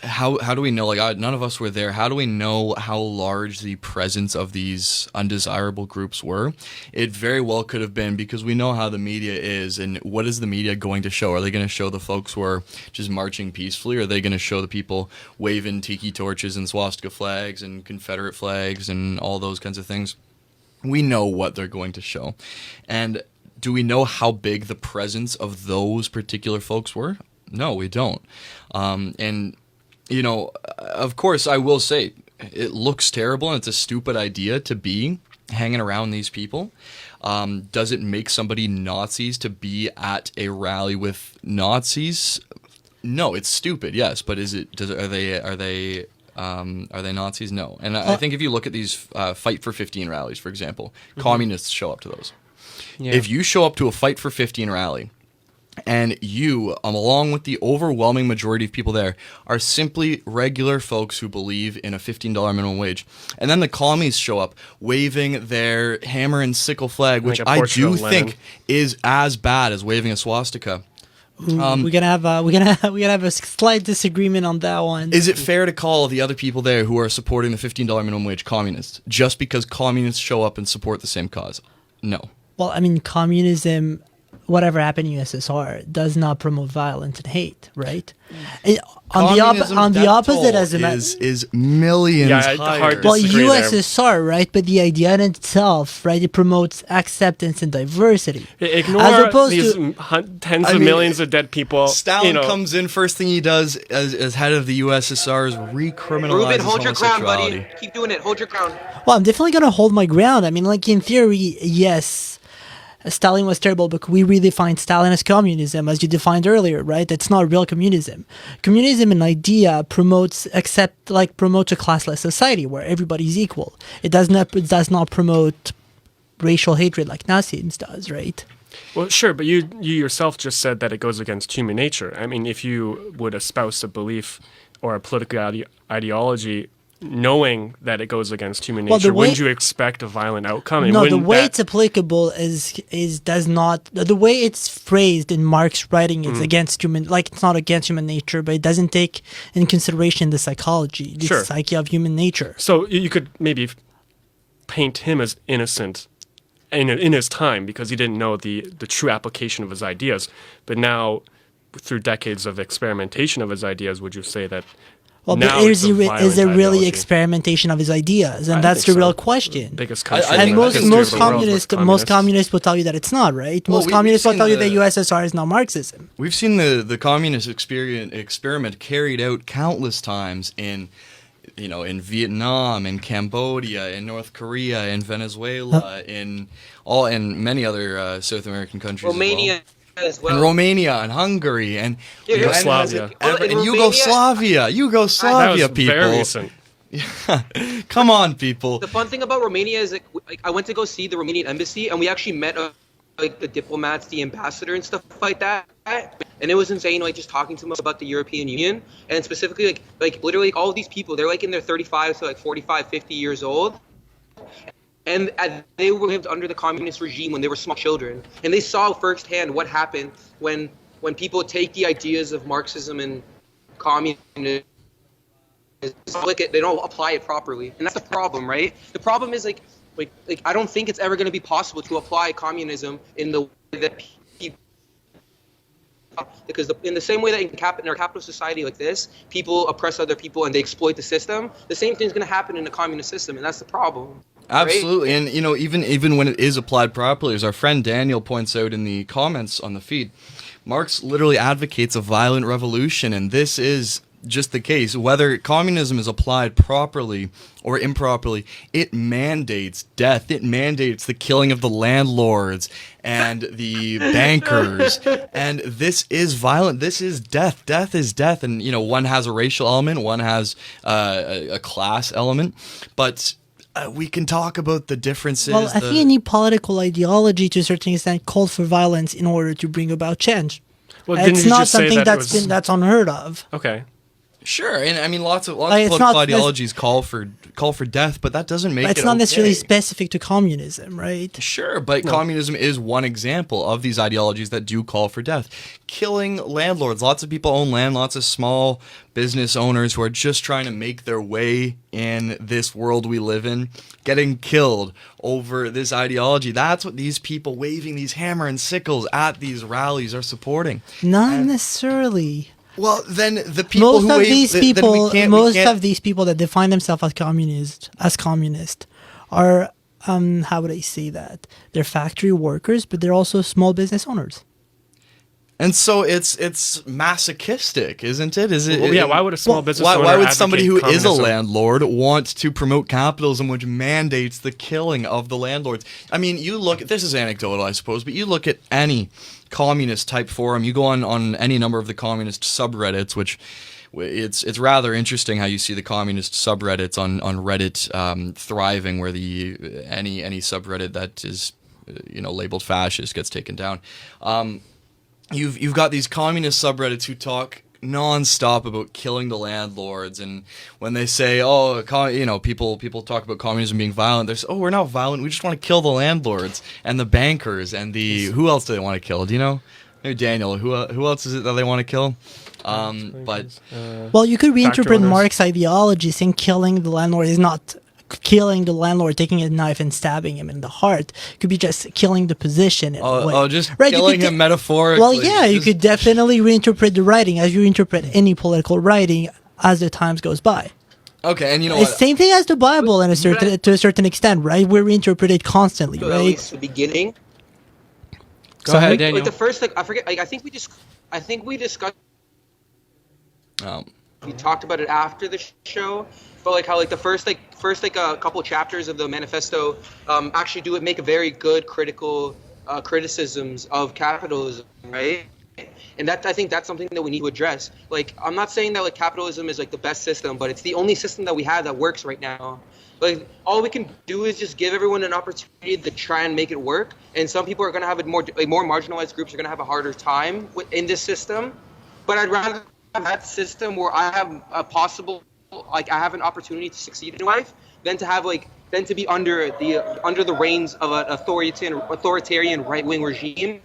how do we know, like, none of us were there. How do we know how large the presence of these undesirable groups were? It very well could have been, because we know how the media is, and what is the media going to show? Are they going to show the folks who are just marching peacefully, or are they going to show the people waving tiki torches and swastika flags and Confederate flags and all those kinds of things? We know what they're going to show. And do we know how big the presence of those particular folks were? No, we don't. And, of course, I will say, it looks terrible and it's a stupid idea to be hanging around these people. Does it make somebody Nazis to be at a rally with Nazis? No, it's stupid, yes. But are they Nazis? No. And I think if you look at these Fight for 15 rallies, for example, communists show up to those. Yeah. If you show up to a Fight for 15 rally and you, along with the overwhelming majority of people there, are simply regular folks who believe in a $15 minimum wage, and then the commies show up waving their hammer and sickle flag, which I do think is as bad as waving a swastika. We're gonna have a slight disagreement on that one. Is it fair to call the other people there who are supporting the $15 minimum wage communists just because communists show up and support the same cause? No. Well, I mean, communism, whatever happened in USSR, does not promote violence and hate, right? On the opposite, as a matter, is millions higher. Well, USSR, right? But the idea in itself, right? It promotes acceptance and diversity. Ignore these tens of millions of dead people. Stalin comes in, first thing he does as head of the USSR is recriminalize Ruben, hold your ground, homosexuality. buddy. Keep doing it. Hold your ground. Well, I'm definitely going to hold my ground. I mean, like, in theory, yes, Stalin was terrible, but we redefine Stalin as communism, as you defined earlier, right? That's not real communism. Communism, an idea, promotes a classless society where everybody's equal. It does not promote racial hatred like Nazism does, right? Well, sure, but you yourself just said that it goes against human nature. I mean, if you would espouse a belief or a political ideology knowing that it goes against human nature, wouldn't you expect a violent outcome? No, the way it's applicable does not. The way it's phrased in Marx's writing is against human, like it's not against human nature, but it doesn't take in consideration the psychology, the psyche of human nature. So you could maybe paint him as innocent in his time because he didn't know the true application of his ideas. But now, through decades of experimentation of his ideas, would you say that? Well, but is there really experimentation of his ideas? And that's the real question. Biggest country. And most communists will tell you that it's not, right? Most communists will tell you that USSR is not Marxism. We've seen the communist experiment carried out countless times in Vietnam, in Cambodia, in North Korea, in Venezuela, in many other South American countries. Romania. As well. And Romania and Hungary and Yugoslavia. And Yugoslavia, people. Very recent. Come on, people. The fun thing about Romania is like I went to go see the Romanian embassy, and we actually met the diplomats, the ambassador, and stuff like that. And it was insane, like just talking to them about the European Union, and specifically like literally all of these people, they're like in their 35 to like 45, 50 years old. And they lived under the communist regime when they were small children. And they saw firsthand what happened when people take the ideas of Marxism and communism, they don't apply it properly. And that's the problem, right? The problem is like I don't think it's ever going to be possible to apply communism in the way that people, because in the same way that in our capitalist society like this, people oppress other people and they exploit the system, the same thing is going to happen in a communist system, and that's the problem. Absolutely, right? And even when it is applied properly, as our friend Daniel points out in the comments on the feed, Marx literally advocates a violent revolution, and this is just the case. Whether communism is applied properly or improperly, it mandates death. It mandates the killing of the landlords and the bankers. And this is violent. This is death. Death is death. And, one has a racial element, one has a class element. But we can talk about the differences. Well, I think any political ideology, to a certain extent, called for violence in order to bring about change. Well, it's not something that's unheard of. Okay. Sure, and I mean lots of Like, it's political not- ideologies call for death, but that doesn't make But it's it not necessarily okay. specific to communism, right? Sure, but communism is one example of these ideologies that do call for death. Killing landlords. Lots of people own land, lots of small business owners who are just trying to make their way in this world we live in, getting killed over this ideology. That's what these people waving these hammer and sickles at these rallies are supporting. Not necessarily. Well, then the people who wave, Most of these people that define themselves as communist, are how would I say that? They're factory workers, but they're also small business owners. And so it's masochistic, isn't it? Is it? Well, yeah, why would a small business owner Why would somebody who advocate is a communism? landlord want to promote capitalism, which mandates the killing of the landlords? I mean, you look. This is anecdotal, I suppose, but you look at any communist type forum. You go on any number of the communist subreddits, which it's rather interesting how you see the communist subreddits on Reddit thriving, where any subreddit that is labeled fascist gets taken down. You've got these communist subreddits who talk nonstop about killing the landlords, and when they say, people talk about communism being violent, they're we're not violent, we just want to kill the landlords and the bankers and who else do they want to kill? Do you know? Maybe Daniel, who else is it that they want to kill? But Well, you could reinterpret owners. Marx's ideology, saying killing the landlord is not killing the landlord, taking a knife and stabbing him in the heart. It could be just killing the position in a way. just Right, you killing could him metaphorically. Well, yeah, you could definitely reinterpret the writing as you interpret any political writing as the times goes by. Okay, and you know It's what? the same thing as the Bible to a certain extent, right? We reinterpret it constantly, So at right? least the beginning. Go ahead, Daniel. Like the first, I forget. I think we discussed. We talked about it after the show, but like how the first couple chapters of the manifesto actually make a very good critical criticisms of capitalism, right? And I think that's something that we need to address. Like, I'm not saying that capitalism is the best system, but it's the only system that we have that works right now. Like, all we can do is just give everyone an opportunity to try and make it work. And some people are going to have more marginalized groups are going to have a harder time in this system. But I'd rather have that system where I have I have an opportunity to succeed in life than to be under the reins of an authoritarian right-wing regime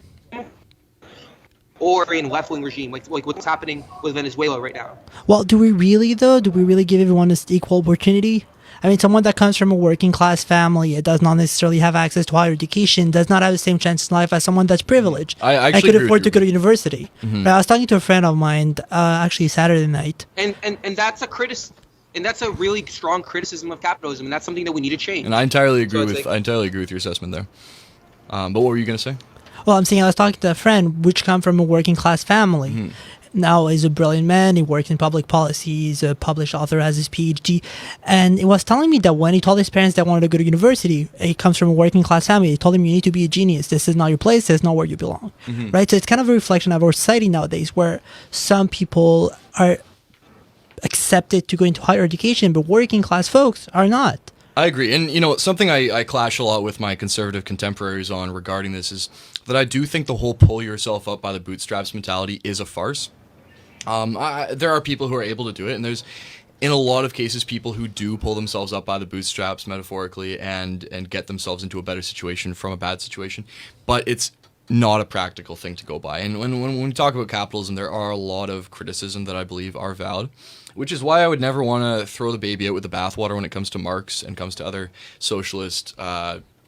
or a left-wing regime, like what's happening with Venezuela right now. Well, do we really, though? Do we really give everyone this equal opportunity? I mean, someone that comes from a working class family, it does not necessarily have access to higher education, does not have the same chance in life as someone that's privileged. I actually and could agree afford with to you. go to university. Mm-hmm. But I was talking to a friend of mine, actually Saturday night. And that's and that's a really strong criticism of capitalism, and that's something that we need to change. And I entirely agree So it's with your assessment there. But what were you going to say? Well, I'm saying I was talking to a friend which come from a working class family. Mm-hmm. Now he's a brilliant man. He works in public policy. He's a published author, has his PhD. And he was telling me that when he told his parents that wanted to go to university, he comes from a working class family. He told him, you need to be a genius. This is not your place. This is not where you belong. Mm-hmm. Right? So it's kind of a reflection of our society nowadays where some people are accepted to go into higher education, but working class folks are not. I agree. And, something I clash a lot with my conservative contemporaries on regarding this is that I do think the whole pull yourself up by the bootstraps mentality is a farce. There are people who are able to do it, and there's, in a lot of cases, people who do pull themselves up by the bootstraps, metaphorically, and get themselves into a better situation from a bad situation. But it's not a practical thing to go by. And when we talk about capitalism, there are a lot of criticism that I believe are valid, which is why I would never want to throw the baby out with the bathwater when it comes to Marx and comes to other socialist,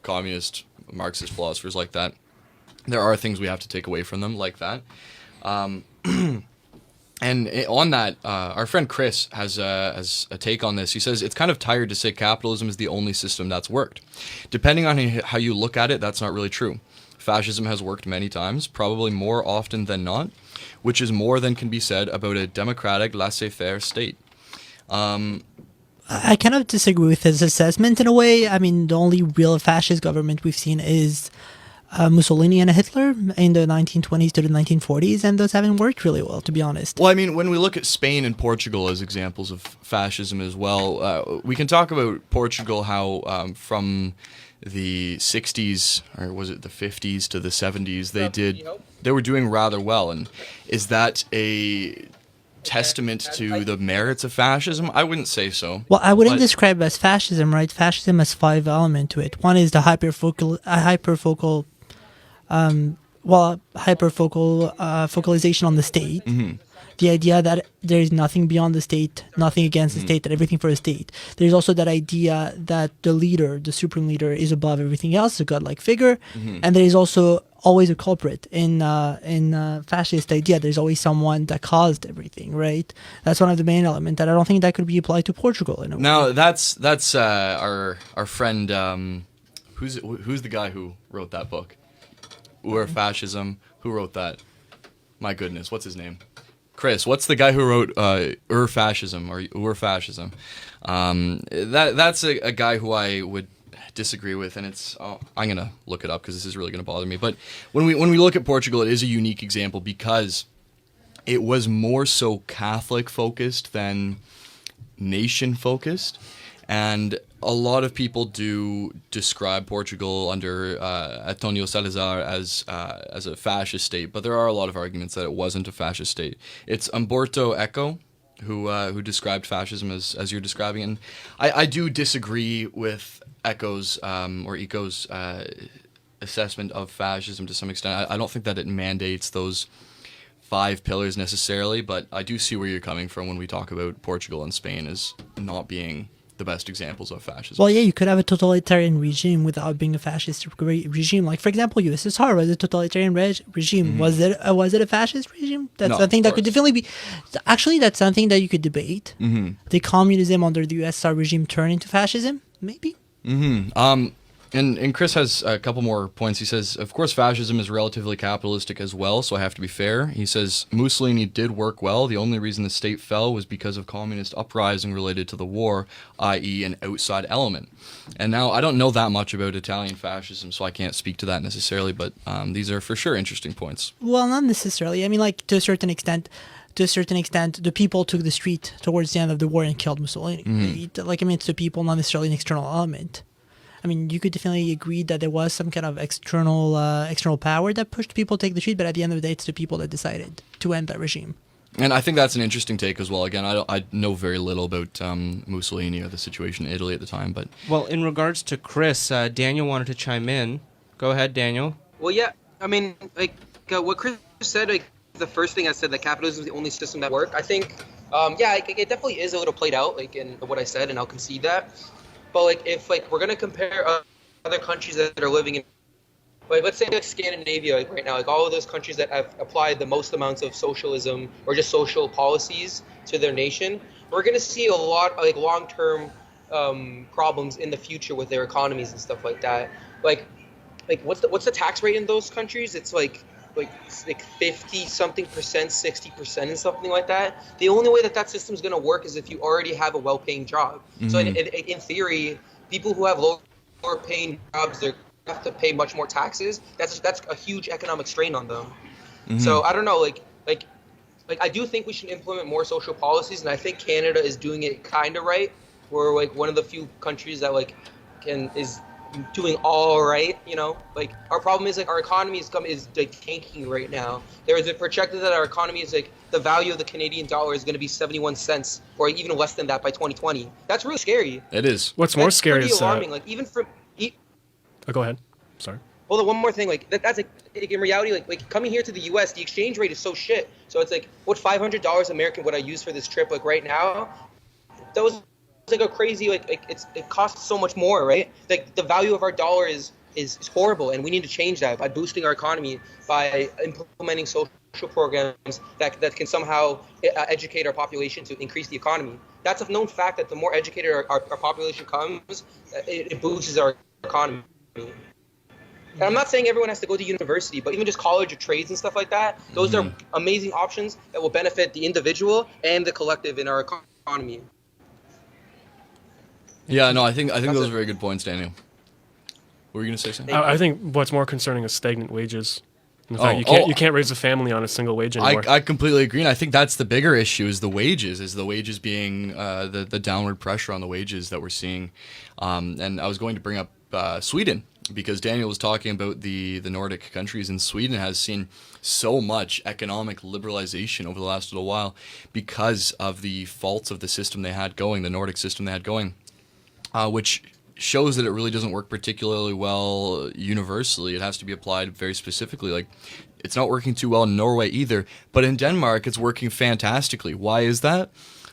communist, Marxist philosophers like that. There are things we have to take away from them like that. And on that, our friend Chris has a take on this. He says, it's kind of tired to say capitalism is the only system that's worked. Depending on how you look at it, that's not really true. Fascism has worked many times, probably more often than not, which is more than can be said about a democratic, laissez-faire state. I kind of disagree with his assessment in a way. I mean, the only real fascist government we've seen is Mussolini and Hitler in the 1920s to the 1940s, and those haven't worked really well, to be honest. Well, I mean, when we look at Spain and Portugal as examples of fascism as well, we can talk about Portugal, how from the 60s, or was it the 50s to the 70s, they were doing rather well. And is that a testament to the merits of fascism? I wouldn't say so. Well, I wouldn't But- describe it as fascism, right? Fascism has 5 elements to it. One is the focalization on the state. The idea that there is nothing beyond the state, nothing against the state, and everything for the state. There's also that idea that the leader, the supreme leader, is above everything else, a godlike figure. And there is also always a culprit in fascist idea. There's always someone that caused everything, right? That's one of the main elements, and I don't think that could be applied to Portugal in a way. Now that's our friend. Who's the guy who wrote that book? Ur Fascism. Who wrote that? My goodness, what's his name? Chris. What's the guy who wrote Ur Fascism or Ur Fascism? That's a guy who I would disagree with, and it's I'm gonna look it up because this is really gonna bother me. But when we look at Portugal, it is a unique example because it was more so Catholic focused than nation focused, and a lot of people do describe Portugal under António Salazar as a fascist state, but there are a lot of arguments that it wasn't a fascist state. It's Umberto Eco who described fascism as you're describing it. And I do disagree with Eco's assessment of fascism to some extent. I don't think that it mandates those 5 pillars necessarily, but I do see where you're coming from when we talk about Portugal and Spain as not being the best examples of fascism. Well, yeah, you could have a totalitarian regime without being a fascist regime. Like, for example, USSR was a totalitarian regime. Was it a fascist regime? That's No, something of that could course. definitely be. Actually, that's something that you could debate. Did communism under the USSR regime turn into fascism? Maybe. And Chris has a couple more points. He says, of course, fascism is relatively capitalistic as well, so I have to be fair. He says, Mussolini did work well. The only reason the state fell was because of communist uprising related to the war, i.e. an outside element. And now, I don't know that much about Italian fascism, so I can't speak to that necessarily, but these are for sure interesting points. Well, not necessarily. I mean, like, to a certain extent, the people took the street towards the end of the war and killed Mussolini. Right? Like, I mean, it's the people, not necessarily an external element. I mean, you could definitely agree that there was some kind of external power that pushed people to take the street, but at the end of the day, it's the people that decided to end that regime. And I think that's an interesting take as well. Again, I know very little about Mussolini or the situation in Italy at the time, but... Well, in regards to Chris, Daniel wanted to chime in. Go ahead, Daniel. Well, yeah, I mean, like what Chris said, like the first thing I said, that capitalism is the only system that works. I think, it definitely is a little played out, like in what I said, and I'll concede that. But like, if like we're gonna compare other countries that are living in, like let's say like Scandinavia, like right now, like all of those countries that have applied the most amounts of socialism or just social policies to their nation, we're gonna see a lot of like long-term problems in the future with their economies and stuff like that. Like what's the tax rate in those countries? It's like 50 something percent, 60% and something like that. The only way that system is going to work is if you already have a well-paying job. So in theory, people who have lower paying jobs, they have to pay much more taxes. That's a huge economic strain on them. So I don't know, like I do think we should implement more social policies, and I think Canada is doing it kind of right. We're like one of the few countries that like is doing all right, you know. Like our problem is like our economy is like tanking right now. There is a projected that our economy is like the value of the Canadian dollar is going to be 71 cents or even less than that by 2020. That's really scary. It is. What's more That's scary pretty is alarming. Like even from oh, go ahead. Sorry. hold on, one more thing. Like that's like in reality, like coming here to the U.S., the exchange rate is so shit. So it's like, what $500 American would I use for this trip? Like right now, that was like a crazy it costs so much more, right? Like the value of our dollar is horrible, and we need to change that by boosting our economy, by implementing social programs that can somehow educate our population to increase the economy. That's a known fact that the more educated our population comes, it boosts our economy. And I'm not saying everyone has to go to university, but even just college or trades and stuff like that, those are amazing options that will benefit the individual and the collective in our economy. Yeah, no, I think those are very good points, Daniel. What were you going to say, Sam? I think what's more concerning is stagnant wages. In fact, you can't raise a family on a single wage anymore. I completely agree, and I think that's the bigger issue is the wages being the downward pressure on the wages that we're seeing. And I was going to bring up Sweden because Daniel was talking about the Nordic countries, and Sweden has seen so much economic liberalization over the last little while because of the faults of the system they had going, the Nordic system they had going, which shows that it really doesn't work particularly well universally. It has to be applied very specifically. Like, it's not working too well in Norway either, but in Denmark it's working fantastically. Why is that?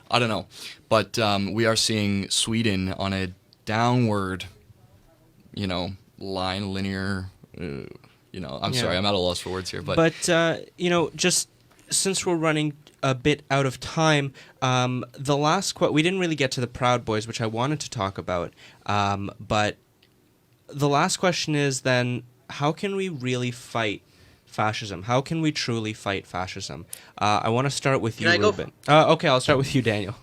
I don't know. But we are seeing Sweden on a downward, line, linear, I'm sorry, I'm at a loss for words here. But just since we're running a bit out of time, the last we didn't really get to the Proud Boys, which I wanted to talk about. But the last question is then, how can we really fight fascism? How can we truly fight fascism? I want to start with you, Ruben. Okay, I'll start with you, Daniel.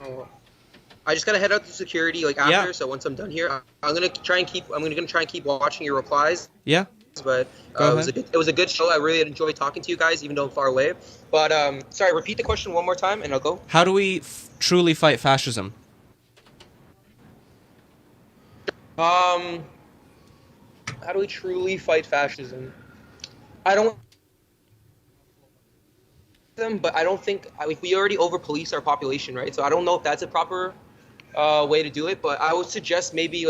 I just gotta head out to security after. So once I'm done here, I'm gonna try and keep watching your replies. Yeah. But it was a good show. I really enjoyed talking to you guys, even though I'm far away. But sorry, repeat the question one more time, and I'll go. How do we truly fight fascism? How do we truly fight fascism? I don't think we already over-police our population, right? So I don't know if that's a proper way to do it. But I would suggest maybe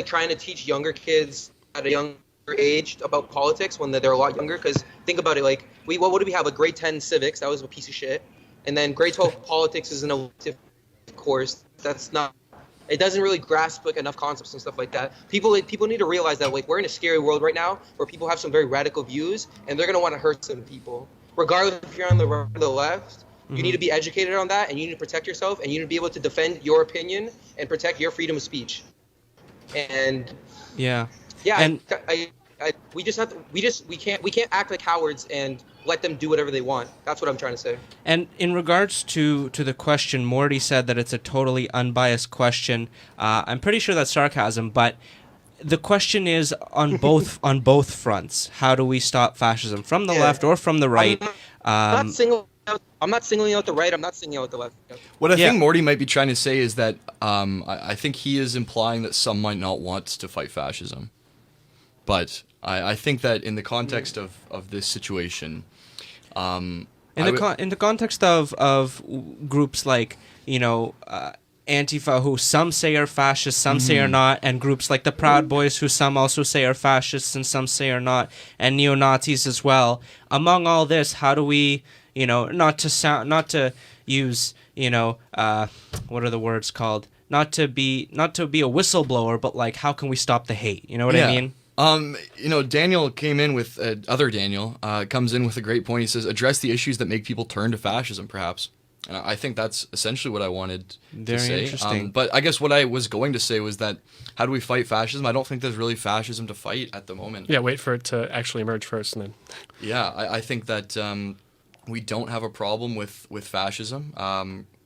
trying to teach younger kids at a younger age about politics when they're a lot younger. Because think about it, what do we have? A grade 10 civics, that was a piece of shit, and then grade 12 politics is an elective course. It doesn't really grasp enough concepts and stuff like that. People need to realize that we're in a scary world right now where people have some very radical views and they're gonna want to hurt some people, regardless if you're on the right or the left. Mm-hmm. You need to be educated on that, and you need to protect yourself, and you need to be able to defend your opinion and protect your freedom of speech. And and we can't act like cowards and let them do whatever they want. That's what I'm trying to say. And in regards to the question, Morty said that it's a totally unbiased question. I'm pretty sure that's sarcasm, but the question is on both fronts. How do we stop fascism from the left or from the right? I'm not singling out the right. I'm not singling out the left. What I think Morty might be trying to say is that I think he is implying that some might not want to fight fascism. But I think that in the context of this situation, in the context of groups like Antifa, who some say are fascist, some say are not, and groups like the Proud Boys, who some also say are fascists and some say are not, and neo-Nazis as well. Among all this, how do we, not to use, what are the words called? Not to be a whistleblower, but how can we stop the hate? You know what I mean? Daniel came in with other Daniel comes in with a great point. He says, address the issues that make people turn to fascism, perhaps. And I think that's essentially what I wanted to say. Very interesting. But I guess what I was going to say was that, how do we fight fascism? I don't think there's really fascism to fight at the moment. Yeah, wait for it to actually emerge first, and then. Yeah, I think that we don't have a problem with fascism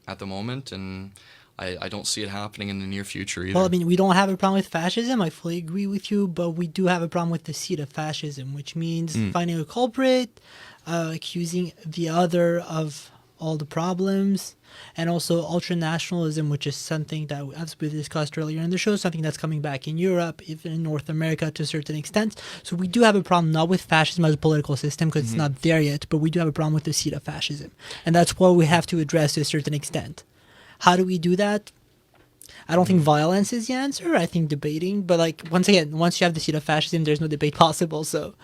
at the moment, and I don't see it happening in the near future either. Well, we don't have a problem with fascism. I fully agree with you, but we do have a problem with the seed of fascism, which means finding a culprit, accusing the other of all the problems, and also ultranationalism, which is something that, as we discussed earlier in the show, something that's coming back in Europe, even in North America to a certain extent. So we do have a problem not with fascism as a political system, because it's not there yet, but we do have a problem with the seed of fascism. And that's what we have to address to a certain extent. How do we do that? I don't think violence is the answer. I think debating. But once again, once you have the seed of fascism, there's no debate possible. So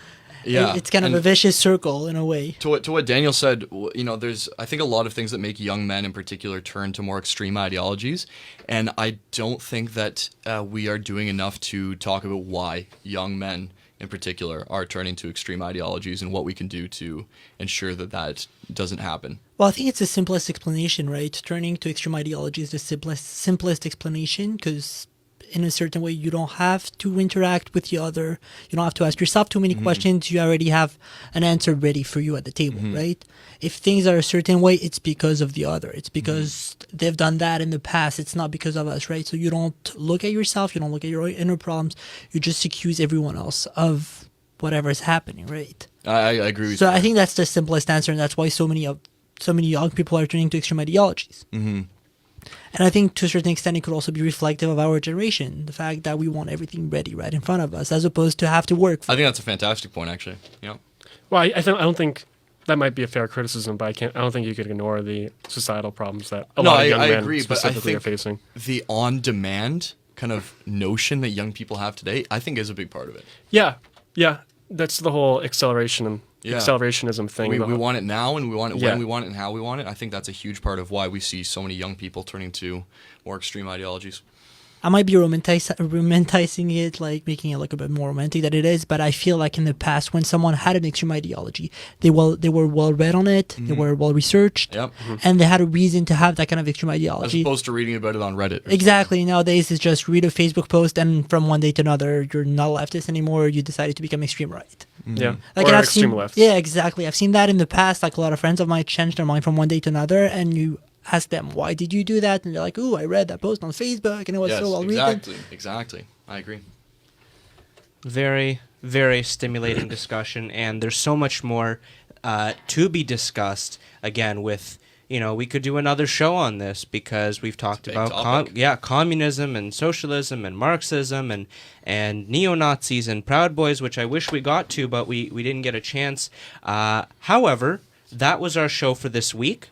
it's kind of a vicious circle in a way. To what Daniel said, there's, I think, a lot of things that make young men in particular turn to more extreme ideologies. And I don't think that we are doing enough to talk about why young men in particular are turning to extreme ideologies and what we can do to ensure that doesn't happen. Well, I think it's the simplest explanation, right? Turning to extreme ideology is the simplest explanation, because in a certain way, you don't have to interact with the other. You don't have to ask yourself too many questions. You already have an answer ready for you at the table, right? If things are a certain way, it's because of the other. It's because they've done that in the past. It's not because of us, right? So you don't look at yourself. You don't look at your inner problems. You just accuse everyone else of whatever is happening, right? I agree with you. So I think that's the simplest answer, and that's why so many young people are turning to extreme ideologies. And I think to a certain extent it could also be reflective of our generation, the fact that we want everything ready right in front of us, as opposed to have to work for I think that's a fantastic point, actually. Yeah. Well, I don't think that might be a fair criticism, but I don't think you could ignore the societal problems that a lot of young men agree, but I specifically are think facing. the on-demand kind of notion that young people have today, I think, is a big part of it. Yeah, that's the whole accelerationism thing. We want it now, and we want it Yeah. when we want it and how we want it. I think that's a huge part of why we see so many young people turning to more extreme ideologies. I might be romanticizing it, like making it look a bit more romantic than it is, but I feel like in the past when someone had an extreme ideology, they were well read on it, they were well researched, Yep. and they had a reason to have that kind of extreme As ideology. opposed to reading about it on Reddit. Exactly. Nowadays, it's just read a Facebook post, and from one day to another, you're not a leftist anymore. You decided to become extreme right. Yeah, Like, or and I've extreme seen, left. Yeah, exactly. I've seen that in the past. Like a lot of friends of mine changed their mind from one day to another, and you ask them, "Why did you do that?" And they're like, "Ooh, I read that post on Facebook, and it was Yes, so well written." exactly. I agree. Very, very stimulating discussion, and there's so much more to be discussed. Again, with we could do another show on this because we've talked big about topic. communism and socialism and Marxism and neo-Nazis and Proud Boys, which I wish we got to, but we didn't get a chance. However, that was our show for this week.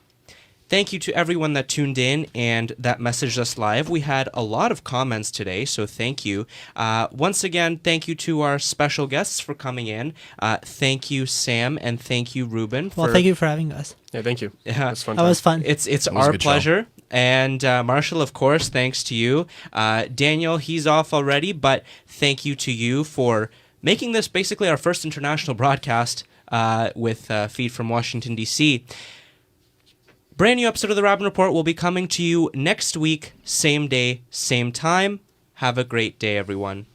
Thank you to everyone that tuned in and that messaged us live. We had a lot of comments today, so thank you. Once again, thank you to our special guests for coming in. Thank you, Sam, and thank you, Ruben. Well, thank you for having us. Yeah, thank you. Yeah. It was fun. That was fun. It's was a our good show. pleasure. And Marshall, of course, thanks to you. Daniel, he's off already, but thank you to you for making this basically our first international broadcast with Feed from Washington, D.C. Brand new episode of the Raben Report will be coming to you next week, same day, same time. Have a great day, everyone.